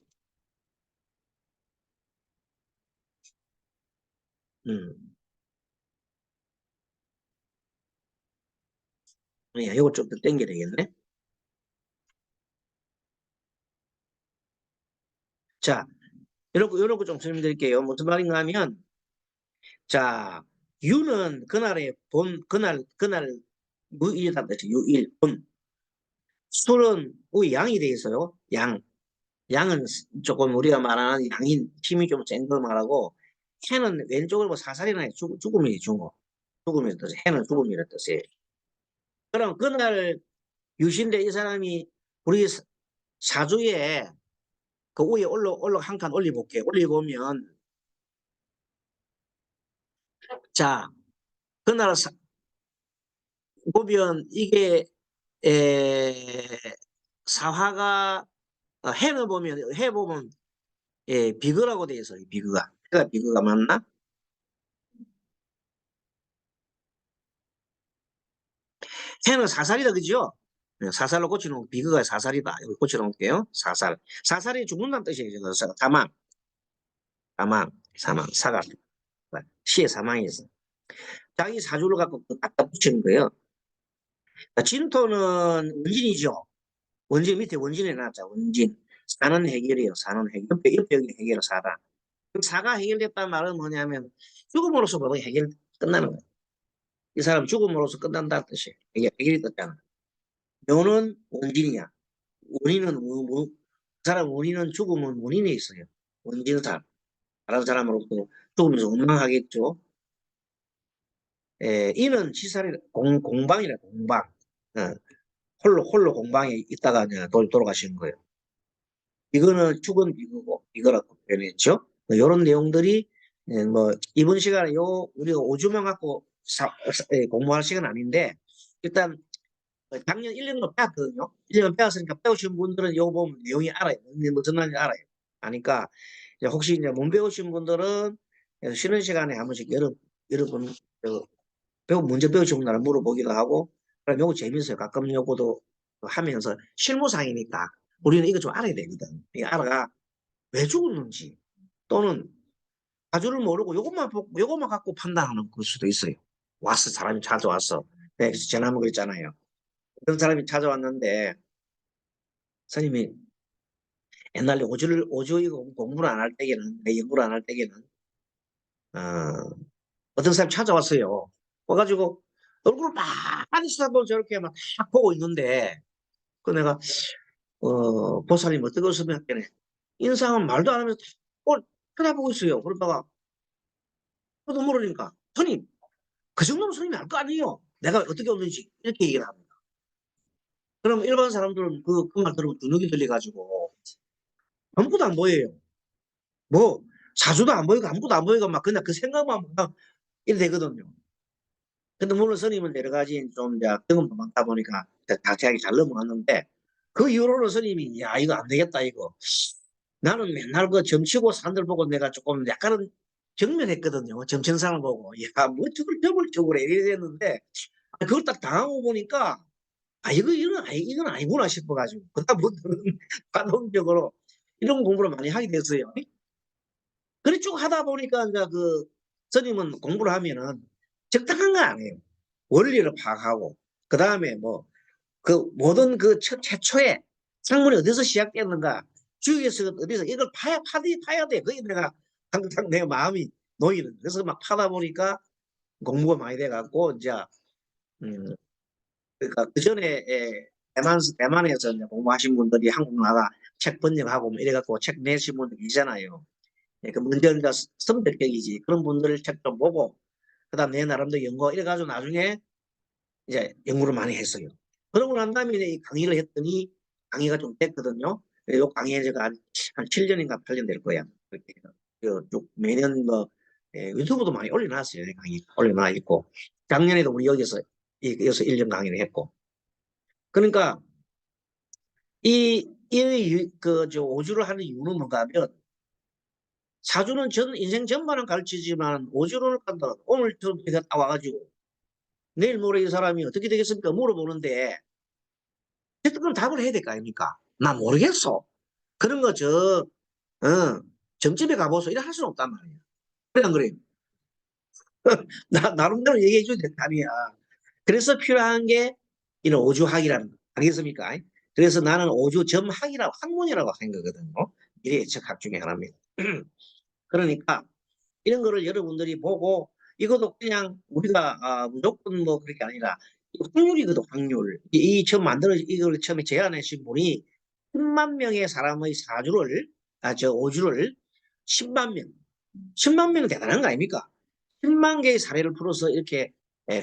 음. 예, 이거 좀 더 땡겨야 되겠네. 자, 이런 거 좀 설명드릴게요. 무슨 말인가 하면, 자, 유는 그날 무일이라는 뜻이 유일, 본. 술은 우리 양이 돼 있어요. 양은 조금 우리가 말하는 양인 힘이 좀 센 걸 말하고, 해는 왼쪽으로 뭐 사살이나 죽음이 중고. 죽음이 뜻이 해는 죽음이라는 뜻이에요. 그럼 그날 유신대 이 사람이 우리 사주에 그 위에 올라 한 칸 올려볼게요. 올리고면 자 그날 보면 이게 에, 사화가 해보면 비거라고 돼 있어요. 비거가 맞나? 해는 사살이다, 그죠? 네, 사살로 고치는 비거가 사살이다. 이거 고쳐놓을게요. 사살. 사살이 죽는다는 뜻이에요. 사망, 사망, 사각. 시의 사망이 있어. 자기 사주를 갖고 갖다 붙이는 거예요. 진토는 원진이죠. 원진 밑에 원진이 해놨자, 원진. 사는 해결이에요. 사는 해결. 옆에 여기 해결 사다. 사가 해결됐다는 말은 뭐냐면 죽음으로써 모든 해결 끝나는 거예요. 이 사람 죽음으로써 끝난다는 뜻이에요. 해결이 됐잖아. 묘는 원진이야. 원인은 그 사람 원인은 죽음은 원인에 있어요. 원진사. 다른 사람으로부터 죽으면서 원망하겠죠. 이는 치살이 공방이라 공방. 어, 홀로 공방에 있다가 이제 돌아가시는 거예요. 이거는 죽은 이거라고 표현했죠. 이런 내용들이 뭐 이번 시간에 우리가 5주만 갖고 공부할 시간 아닌데 일단 작년 1년도 배웠거든요. 1년 배웠으니까 배우신 분들은 이거 보면 내용이 알아요. 무슨 말인지 알아요. 아니까 혹시 이제 못 배우신 분들은 쉬는 시간에 한 번씩 여러분 문제 배우신 분들 물어보기도 하고 그럼 요거 재밌어요. 가끔 요거도 하면서 실무상이니까 우리는 이거 좀 알아야 되거든. 이 알아가 왜 죽었는지 또는 가주를 모르고 요것만 갖고 판단하는 걸 수도 있어요. 사람이 찾아왔어. 네, 지난번 그랬잖아요. 어떤 사람이 찾아왔는데 선생님이 옛날에 오주 이거 공부를 안 할 때에는 내 연구를 안 할 때에는 어, 어떤 사람이 찾아왔어요. 와가지고 얼굴을 많이 쳐다보고 저렇게 막 딱 보고 있는데 그 내가 보살님 어떻게 웃으면 했더니 인상은 말도 안 하면서 딱 쳐다보고 있어요. 그러다가 저도 모르니까 선생님 그 정도면 선생님이 알 거 아니에요. 내가 어떻게 웃는지 이렇게 얘기를 합니다. 그럼 일반 사람들은 그 말 들으면 주눅이 들려가지고 아무것도 안 보여요. 뭐 사주도 안 보이고 아무것도 안 보이고 막 그냥 그 생각만 막 이래 되거든요. 근데 물론 스님은 여러 가지 좀 이제 경험도 많다 보니까 자세하게 잘 넘어갔는데 그 이후로는 스님이 야 이거 안 되겠다 이거 나는 맨날 그 점치고 산들 보고 내가 조금 약간은 경멸했거든요. 점치는 사람 보고 야뭐 저걸 저걸 이래 됐는데 그걸 딱 당하고 보니까 이건 아니구나 싶어가지고 그다음부터는 반복적으로 이런 공부를 많이 하게 됐어요. 그래 쭉 하다 보니까 이제 그 스님은 공부를 하면은 적당한 건 아니에요. 원리를 파악하고 그 다음에 뭐 그 모든 그 최초에 상문이 어디서 시작됐는가 주위에서 어디서 이걸 파야 돼. 그게 내가 항상 내 마음이 놓이는. 그래서 막 파다 보니까 공부가 많이 돼갖고 이제 그러니까 그 전에 대만에서 이제 공부하신 분들이 한국 나가 책 번역하고 뭐 이래갖고 책 내신 분들 계시잖아요. 그 먼저 이제 선택적이지 그런 분들 책 좀 보고 그다음 내 나름대로 연구 이래가지고 나중에 이제 연구를 많이 했어요. 그러고 난 다음에 이 강의를 했더니 강의가 좀 됐거든요. 이 강의에 제가 한 7년인가 8년 될 거야. 그렇게 쭉 매년 뭐 유튜브도 많이 올려놨어요. 강의 올려놔 있고 작년에도 우리 여기서 1년 강의를 했고 그러니까 저 오주를 하는 이유는 뭔가 하면 사주는 전 인생 전반을 가르치지만 오주를 간다. 오늘 저가 딱 와가지고 내일 모레 이 사람이 어떻게 되겠습니까? 물어보는데 그럼 답을 해야 될 거 아닙니까? 나 모르겠어. 그런 거 점집에 가보소. 이래 할 수는 없단 말이야. 그래, 안 그래요? 나름대로 얘기해 줘야 될 거 아니야. 그래서 필요한 게 이런 오주학이라는 거. 알겠습니까? 그래서 나는 오주 점학이라고, 학문이라고 생각하거든요. 미래 예측학 중에 하나입니다. 그러니까 이런 거를 여러분들이 보고 이것도 그냥 우리가 무조건 뭐 그렇게 아니라 확률이거든, 확률. 처음 이걸 처음에 제안하신 분이 10만 명의 사람의 오주를 10만 명. 10만 명은 대단한 거 아닙니까? 10만 개의 사례를 풀어서 이렇게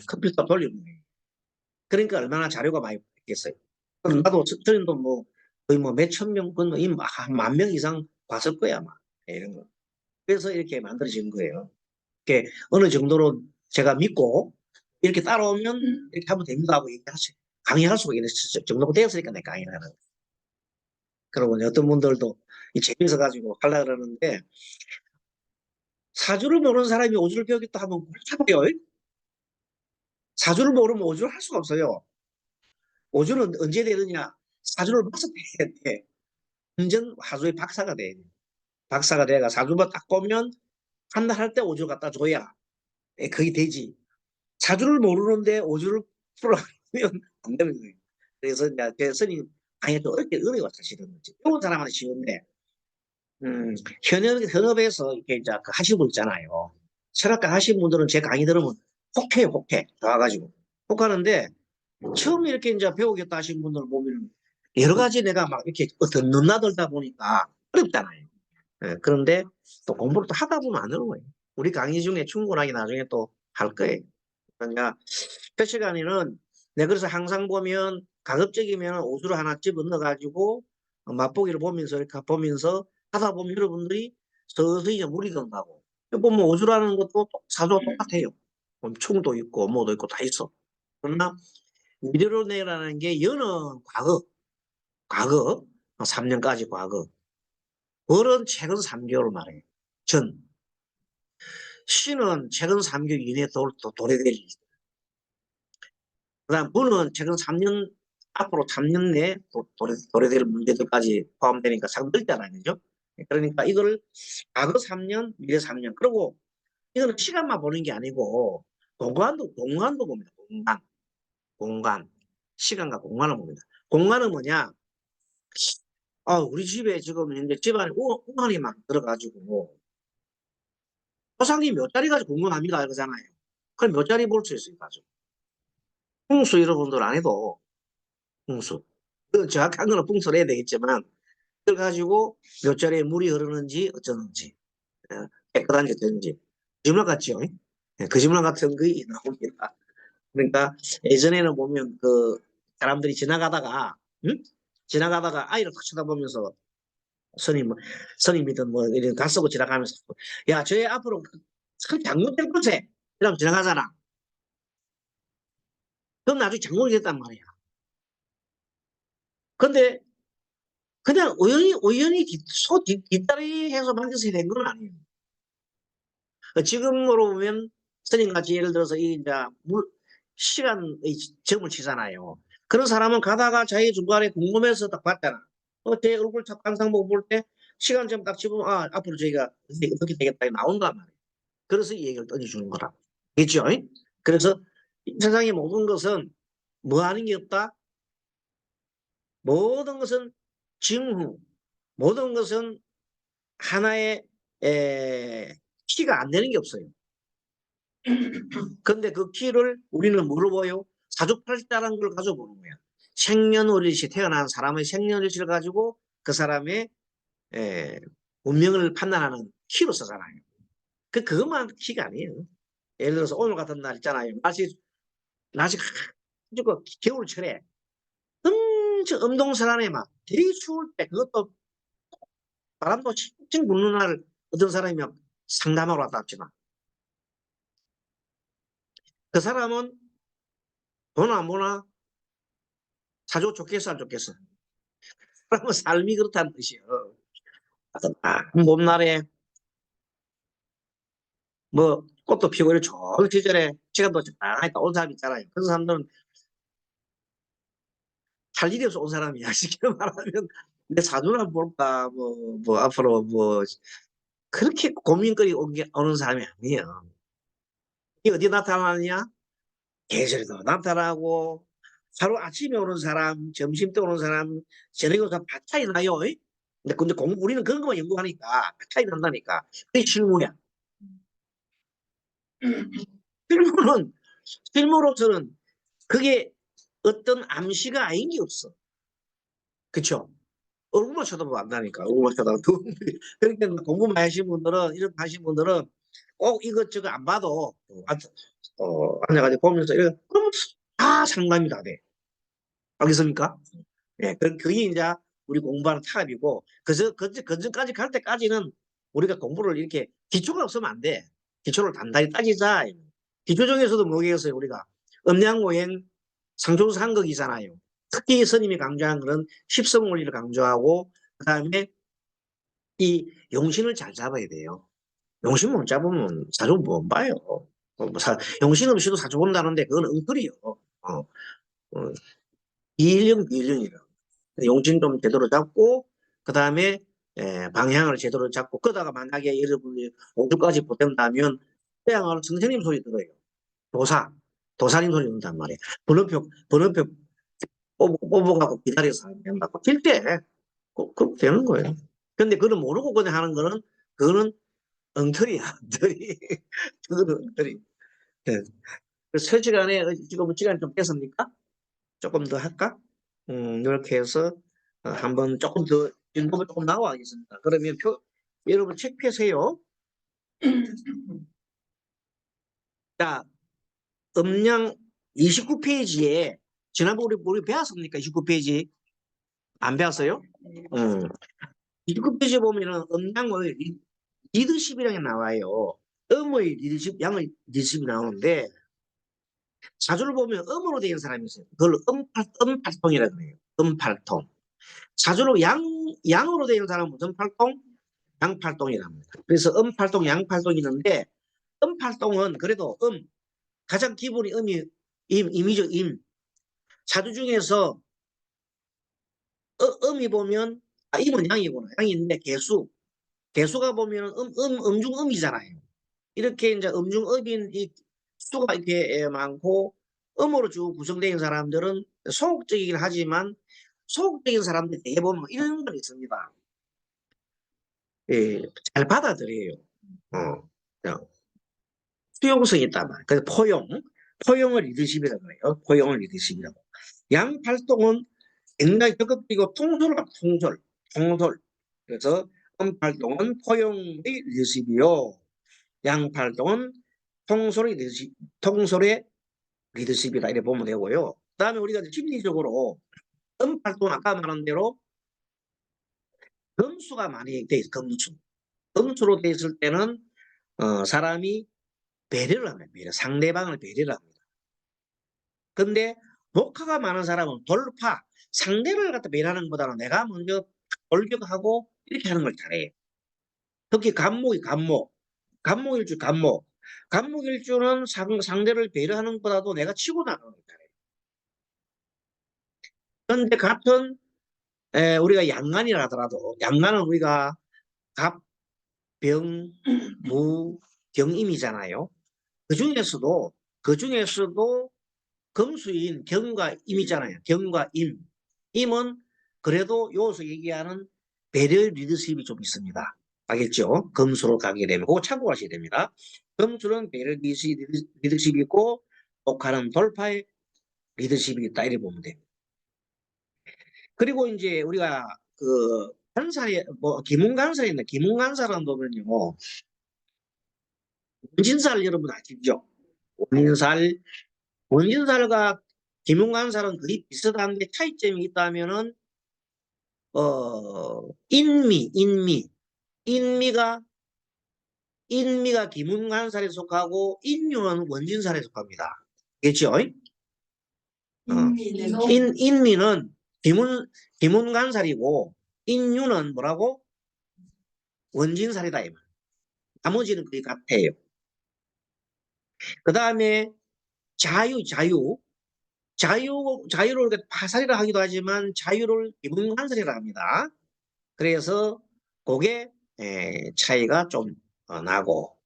컴퓨터 돌리는 거예요. 그러니까 얼마나 자료가 많이 있겠어요. 나도 저는도 뭐 거의 뭐 몇천 명, 거의 한1만 명 이상 봤을 거야, 아마. 이런 거. 그래서 이렇게 만들어진 거예요. 이렇게 어느 정도로 제가 믿고 이렇게 따라오면 이렇게 하면 됩니다 하고 얘기하세요. 강의할 수가 있는 정도가 되었으니까 내가 강의를 하는 거예요. 그러고 어떤 분들도 재미있어 가지고 하려고 그러는데 사주를 모르는 사람이 오주를 배우겠다 하면 뭘 참아요? 사주를 모르면 오주를 할 수가 없어요. 오주는 언제 되느냐? 사주를 봐서 돼야 돼. 완전 화수의 박사가 돼. 박사가 돼가 사주만 딱 보면 한 달 할 때 오주를 갖다 줘야 그게 되지. 사주를 모르는데 오주를 풀어면 안 되는 거예요. 그래서 이제 그 스님 아예 또 어려워 사실은. 배운 사람한테 쉬운데 현업에서 이렇게 이제 그 하시는 분 있잖아요. 철학과 하시는 분들은 제 강의 들으면 혹해요, 혹해. 좋아가지고. 혹하는데 처음 이렇게 이제 배우겠다 하시는 분들 보면 여러 가지 내가 막 이렇게 어떤 넘나들다 보니까 어렵잖아요. 예, 그런데 또 공부를 또 하다 보면 안 어려워요. 우리 강의 중에 충분하게 나중에 또 할 거예요. 그러니까 표시간에는 내가 그래서 항상 보면 가급적이면 오수를 하나 집어넣어가지고 맛보기를 보면서 이렇게 보면서 하다 보면 여러분들이 서서히 이제 물이 든다고. 보면 오수라는 것도 사주와 똑같아요. 충도 있고 뭐도 있고 다 있어. 그러나 미래론이라는 게 여는 과거 3년까지 과거. 월은 최근 3개월 말해. 전. 시는 최근 3개월 이내에 도래될 일. 그 다음 문은 최근 3년, 앞으로 3년 내에 도래될 문제들까지 포함되니까 상당히 넓잖아요. 그죠? 그러니까 이걸 과거 3년, 미래 3년. 그리고 이거는 시간만 보는 게 아니고 공간도 봅니다. 공간. 시간과 공간을 봅니다. 공간은 뭐냐? 우리 집에 지금 이제 집안에 우한이 막 들어가지고 조상님 몇 자리 가지고 궁금합니다. 그러잖아요. 그럼 몇 자리 볼 수 있어요. 가지고. 풍수 여러분들 안 해도 풍수. 그 정확한 거는 풍수를 해야 되겠지만 그걸 가지고 몇 자리에 물이 흐르는지 어쩌는지 깨끗한지 어쩐지 거짓말 같죠? 거짓말 같은 게 나옵니다. 그러니까 예전에는 보면 그 사람들이 지나가다가 응? 지나가다가 아이를 탁 쳐다보면서 스님이든 뭐 이런 가 쓰고 지나가면서 야, 저애 앞으로 큰 장군 될 거지? 이러면 지나가잖아. 그럼 나중에 장군이 됐단 말이야. 근데 그냥 우연히 뒷다리 해서 만져서 된 건 아니에요. 지금으로 보면 스님같이 예를 들어서 이 이제 시간의 점을 치잖아요. 그런 사람은 가다가 자기 중간에 궁금해서 딱 봤잖아. 제 얼굴 딱 항상 보고 볼 때 시간점 딱 집으면 앞으로 저희가 어떻게 되겠다 나온단 말이에요. 그래서 이 얘기를 던져주는 거라. 그렇죠? 그래서 이 세상의 모든 것은 뭐 하는 게 없다? 모든 것은 징후, 모든 것은 하나의 키가 안 되는 게 없어요. 근데 그 키를 우리는 물어보요. 사주팔자라는 걸 가지고 보는 거야. 생년월일시 태어난 사람의 생년월일시를 가지고 그 사람의 운명을 판단하는 키로 쓰잖아요. 그것만 키가 아니에요. 예를 들어서 오늘 같은 날 있잖아요. 날씨 아주 겨울철에 엄청 엄동설안에 막 되게 추울 때 그것도 바람도 칭칭 부는 날 어떤 사람이 막 상담하러 왔다 합시다. 그 사람은 돈 안 보나 사주 좋겠어 안 좋겠어? 그러면 삶이 그렇다는 뜻이에요. 봄날에 뭐 꽃도 피고 이런 좋은 시절에 시간도 적당하니까 온 사람 있잖아요. 그런 사람들은 할 일이 없어 온 사람이야. 쉽게 말하면 내 사주를 한번 볼까 뭐 앞으로 뭐 그렇게 고민거리 오는 사람이 아니에요. 이게 어디 나타나느냐? 계절도 나타나고 하루 아침에 오는 사람, 점심 때 오는 사람, 저녁에 오는 사람 다 차이 나요. 근데 우리는 그런 것만 연구하니까 다 차이 난다니까. 그게 실무야. 실무는 실무로서는 그게 어떤 암시가 아닌 게 없어. 그쵸? 얼굴만 쳐다보면 안다니까. 얼굴만 쳐다보면. 그러니까 공부 많이 하신 분들은, 이런 하신 분들은 꼭 이것저것 안 봐도, 앉아가지고 보면서, 그럼 다 상담이 다 돼. 알겠습니까? 예, 그게 이제 우리 공부하는 타입이고, 그전까지 갈 때까지는 우리가 공부를 이렇게 기초가 없으면 안 돼. 기초를 단단히 따지자. 기초 중에서도 뭐겠어요, 우리가. 음양오행, 상종상극이잖아요. 특히 스님이 강조한 것은 십성원리를 강조하고, 그 다음에 이 용신을 잘 잡아야 돼요. 용신 못 잡으면 사주 못 봐요. 용신 없이도 사주 본다는데 그건 엉터리요. 어, 비일령. 용진 좀 제대로 잡고, 그 다음에 방향을 제대로 잡고, 그러다가 만약에 여러분이 5주까지 보탠다면, 그야말로 선생님 소리 들어요. 도사님 소리 듣는단 말이에요. 번호표 뽑아가고 기다려서 하면 된다고. 질 때, 그렇게 되는 거예요. 근데 그걸 모르고 그냥 하는 거는, 그거는 엉터리야, 엉터리. 그거는 엉터리. 네. 그래서 3시간에, 지금 시간이 좀 됐습니까? 조금 더 할까? 이렇게 해서, 한번 조금 더, 인법이 조금 나와야겠습니다. 그러면 여러분 책 펴세요. 자, 음량 29페이지에, 지난번에 우리 배웠습니까? 29페이지. 안 배웠어요? 네. 29페이지 보면은 음량의 리더십이라는 게 나와요. 음의 리더십, 양의 리더십이 나오는데, 사주를 보면 음으로 되어 있는 사람이 있어요. 그걸 음팔통이라고 해요. 음팔통. 사주로 양으로 되어 있는 사람은 무슨 팔통? 양팔통이랍니다. 그래서 음팔통, 양팔통이 있는데, 음팔통은 그래도 가장 기본이 임이죠, 임. 사주 중에서 음이 보면, 임은 양이구나. 양인데, 개수가 보면 음중음이잖아요. 이렇게 이제 음중음인 이 수가 이렇게 많고, 음으로 쭉 구성되어 있는 사람들은 소극적이긴 하지만, 소극적인 사람들이 대개 보면 이런 건 있습니다. 예, 잘 받아들여요. 그냥 수용성이 있단 말이에요. 그래서 포용을 리더십이라고 해요. 포용을 리더십이라고. 양팔동은 굉장히 적극적이고 통솔. 그래서 음팔동은 포용의 리더십이요. 양팔동은 통솔의 리더십이다. 이렇게 보면 되고요. 그 다음에 우리가 심리적으로 음팔동은 아까 말한 대로 금수가 많이 돼 있어요. 금수로 돼 있을 때는 사람이 배려를 합니다. 상대방을 배려를 합니다. 근데 목화가 많은 사람은 상대를 갖다 배려하는 것보다는 내가 먼저 돌격하고 이렇게 하는 걸 잘해요. 특히 간목일주는 상대를 배려하는 것보다도 내가 치고 나가는 걸 잘해요. 그런데 같은 우리가 양간이라 하더라도 양간은 우리가 갑, 병, 무, 경임이잖아요. 그 중에서도 금수인 경과 임이잖아요. 경과 임. 임은 그래도 여기서 얘기하는 배려 리더십이 좀 있습니다. 알겠죠? 금수로 가게 되면 그거 참고하셔야 됩니다. 금수는 배려 리더십이 있고 목화는 돌파의 리더십이 있다. 이렇게 보면 돼요. 그리고 이제 우리가 그 간사에 기문간사에 있는 기문간사라는 보면요. 원진살 여러분 아시죠? 원진살 원진살과 기문간살은 거의 비슷한데 차이점이 있다면은 인미가 기문간살에 속하고 인유는 원진살에 속합니다. 그렇죠? 인미는 기문간살이고 인유는 뭐라고? 원진살이다. 나머지는 거의 같아요. 그 다음에 자유를 파살이라 하기도 하지만 자유를 기문간살이라 합니다. 그래서 그게 차이가 좀 나고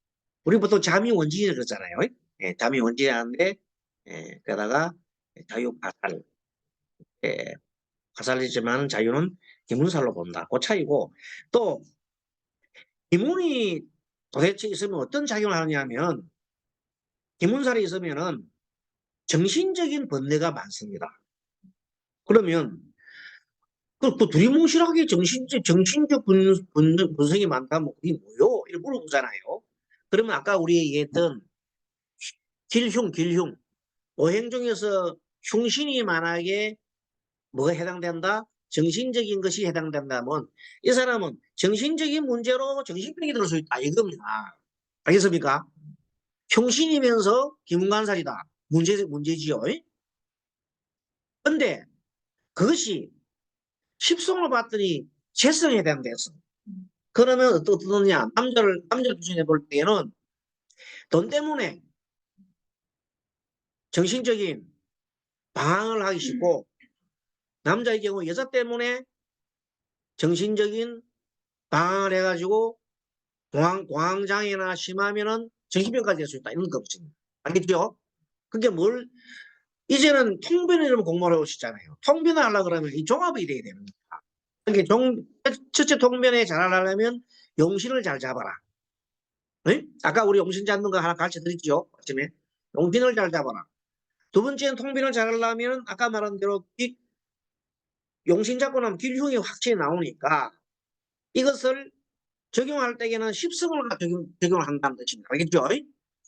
우리 보통 잠이 원진이라고 그러잖아요. 잠이 원진이라는데 그러다가 자유 파살이지만 자유는 기문살로 본다. 그 차이고 또 기문이 도대체 있으면 어떤 작용을 하느냐면 기문살이 있으면은 정신적인 번뇌가 많습니다. 그러면 그 두리뭉실하게 정신적 분석이 많다면 그게 뭐요? 이렇게 물어보잖아요. 그러면 아까 우리 얘기했던 길흉. 오행 중에서 흉신이 만약에 뭐가 해당된다? 정신적인 것이 해당된다면 이 사람은 정신적인 문제로 정신병이 들 수 있다. 이겁니다. 알겠습니까? 흉신이면서 기문간살이다. 문제지요. 근데 그것이 십성을 봤더니 재성에 해당됐어. 그러면 어떠느냐? 남자 기준에 볼 때는 돈 때문에 정신적인 방황을 하기 쉽고 남자의 경우 여자 때문에 정신적인 방황을 해가지고 공황장애나 심하면은 정신병까지 될 수 있다. 이런 거 없습니다. 알겠죠? 그게 뭘, 이제는 통변을 공부를 오시잖아요. 통변을 하려고 그러면 이 종합이 돼야 됩니다. 그러니까 첫째 통변에 잘하려면 용신을 잘 잡아라. 네? 아까 우리 용신 잡는 거 하나 가르쳐 드렸죠? 아침에. 용신을 잘 잡아라. 두 번째는 통변을 잘하려면 아까 말한 대로 용신 잡고 나면 길흉이 확실히 나오니까 이것을 적용할 때에는 십성을 적용을 한다는 뜻입니다. 알겠죠?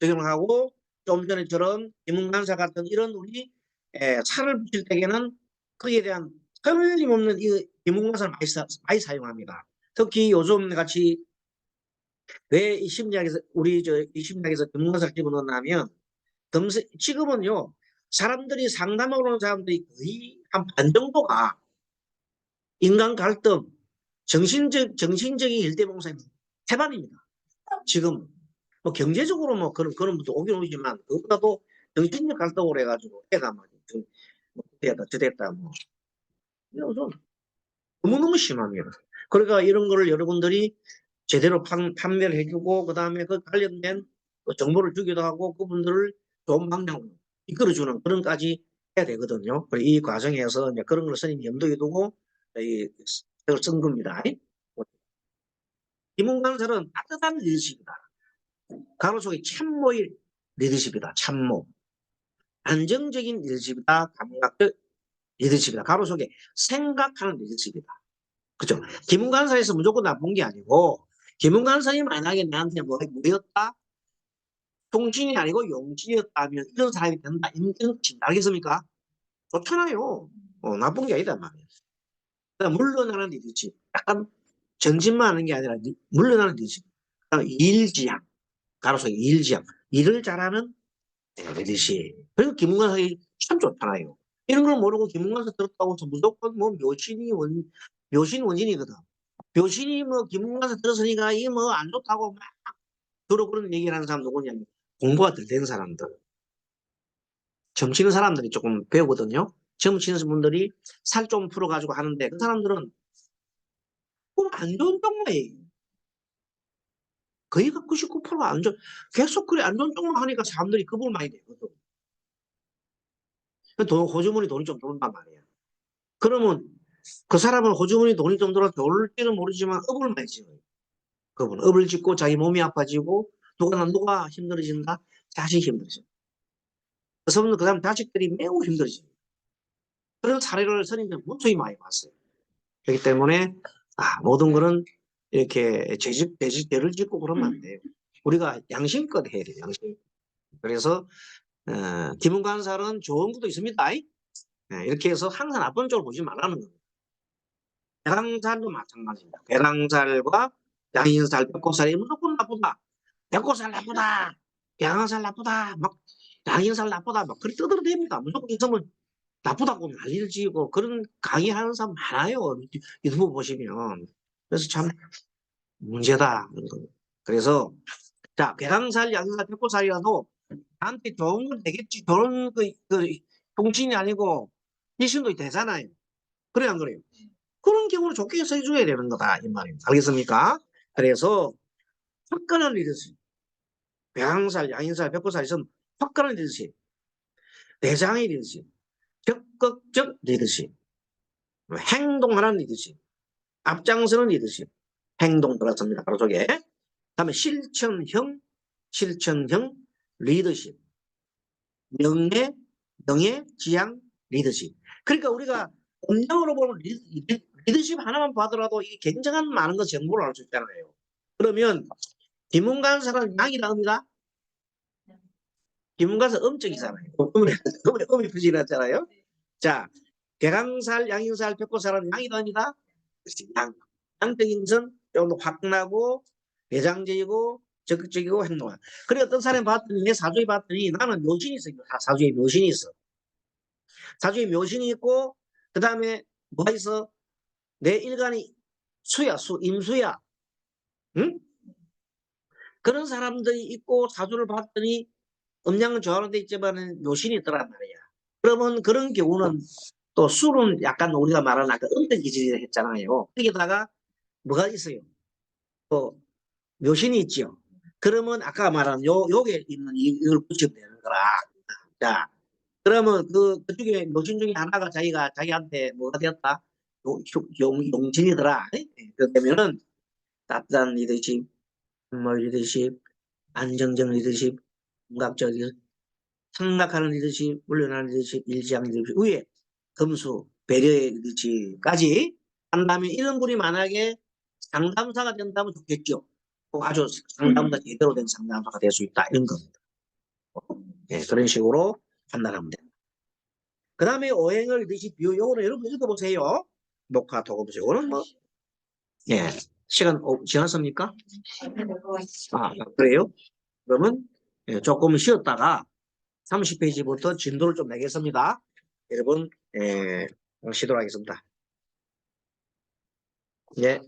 적용을 하고 좀 전에처럼 김문간사 같은 이런 우리 살을 붙일 때에는 거기에 대한 틀림없는 이 김문간사를 많이 사용합니다. 특히 요즘 같이 왜 이 심리학에서 이 심리학에서 김문간사를 집어넣냐면 지금은요 사람들이 상담하러 오는 사람들이 거의 한 반 정도가 인간 갈등, 정신적인 일대봉사의 태반입니다. 지금 뭐 경제적으로 뭐 그런 분도 오긴 오지만 그보다도 정신적 갈등으로 해가지고 애가 막 됐다 저됐다 뭐 요즘 너무너무 심합니다. 그러니까 이런 거를 여러분들이 제대로 판매를 해주고 그다음에 그 관련된 정보를 주기도 하고 그분들을 좋은 방향으로 이끌어주는 그런까지 해야 되거든요. 이 과정에서 이제 그런 걸 스님 염두에 두고 쓴 겁니다. 김웅강설은 따뜻한 리더십이다. 가로속에 참모의 리더십이다. 참모. 안정적인 리더십이다. 감각적 리더십이다. 가로속에 생각하는 리더십이다. 그죠? 김웅간사에서 무조건 나쁜 게 아니고 김웅간사님 만약에 나한테 뭐였다? 통신이 아니고 용신이었다면 이런 사람이 된다. 이런 뜻 알겠습니까? 좋잖아요. 나쁜 게 아니다 말이에요. 그러니까 물러나는 리더십. 약간 전진만 하는 게 아니라 물러나는 리더십. 일지향. 가로속에 일지향. 일을 잘하는 리더십. 그리고 김웅간사님 참 좋잖아요. 이런 걸 모르고 김웅간사 들었다고 해서 무조건 뭐 묘신 원진이거든. 묘신이 뭐 김웅간사 들었으니까 이게 뭐 안 좋다고 막 주로 그런 얘기를 하는 사람 누구냐면 공부가 덜 된 사람들. 점 치는 사람들이 조금 배우거든요. 점 치는 분들이 살 좀 풀어가지고 하는데 그 사람들은 안 좋은 쪽만이에요. 거의 99%가 안 좋은, 계속 그래 안 좋은 쪽만 하니까 사람들이 겁을 많이 내거든. 호주머니 돈이 좀 들어온단 말이야. 그러면 그 사람은 호주머니 돈이 좀 들어 좋을지는 모르지만 업을 많이 지어요. 그분 업을 짓고 자기 몸이 아파지고 누가 힘들어진다? 자식이 힘들어져. 그 다음 자식들이 매우 힘들어져. 그런 사례를 스님들은 무수히 많이 봤어요. 그렇기 때문에 모든 거는 이렇게 죄를 짓고 그러면 안 돼요. 우리가 양심껏 해야 돼요. 양심. 그래서 김은관살은 좋은 것도 있습니다. 이렇게 해서 항상 나쁜 쪽을 보지 말라는 겁니다. 배랑살도 마찬가지입니다. 배랑살과 양인살, 벽골살이 무조건 나쁘다. 벽골살 나쁘다. 양인살 나쁘다. 막 양인살 나쁘다. 막 그렇게 떠들어댑니다. 무조건 있으면 나쁘다고 난리를 지고 그런 강의하는 사람 많아요. 유튜브 보시면. 그래서 참 문제다. 그래서 자 괴강살, 양살, 벽골살이라도 나한테 좋은 건 되겠지. 좋은 통신이 아니고 일신도 되잖아요. 그래 안 그래요? 그런 경우는 좋게 해서 해줘야 되는 거다 이 말입니다. 알겠습니까? 그래서 화끈한 리더십, 배양살, 양인살, 벽골살 있으면 화끈한 리더십, 대장의 리더십, 적극적 리더십, 행동하는 리더십, 앞장서는 리더십, 행동 들어섭니다. 바로 저게. 다음에 실천형 리더십, 명예, 지향 리더십. 그러니까 우리가 음량으로 보면 리더십 하나만 봐더라도 이게 굉장한 많은 것 정보를 알 수 있잖아요. 그러면 김문간사는 양이라 합니다. 김문간사 음적이잖아요. 음이 표시났잖아요. 자, 개강살, 양인살, 벽골살은 양이라 합니다. 양적인 것은 좀 더 확나고 대장적이고 적극적이고 행동한. 그래 어떤 사람이 봤더니 내 사주에 봤더니 나는 묘신이 있어. 사주에 묘신이 있어. 사주에 묘신이 있고 그 다음에 뭐가 있어? 내 일간이 임수야. 응? 그런 사람들이 있고 사주를 봤더니 음양은 좋아하는 데 있지만 묘신이 있더란 말이야. 그러면 그런 경우는 또 술은 약간 우리가 말하는 아까 음대 기질이라 했잖아요. 여기다가 뭐가 있어요? 또 묘신이 있죠. 그러면 아까 말한 요게 있는 이걸 붙이면 되는 거라. 자, 그러면 그중에 묘신 중에 하나가 자기한테 뭐가 되었다? 용신이더라. 그러면은 따뜻한 리더십, 리더십, 안정적 리더십, 감각적 리더십, 생각하는 리더십, 훈련하는 리더십, 일지하는 리더십, 위에 금수, 배려의 리더십까지 한다면 이런 분이 만약에 상담사가 된다면 좋겠죠. 아주 상담사 제대로 된 상담사가 될 수 있다. 이런 겁니다. 네, 그런 식으로 판단하면 됩니다. 그 다음에 오행을 리더십 비유, 요거는 여러분 읽어보세요. 녹화 도구보세요. 이거는 뭐, 예, 시간 지났습니까? 아, 그래요? 그러면 조금 쉬었다가 30페이지부터 진도를 좀 내겠습니다. 여러분, 쉬도록 하겠습니다. 예.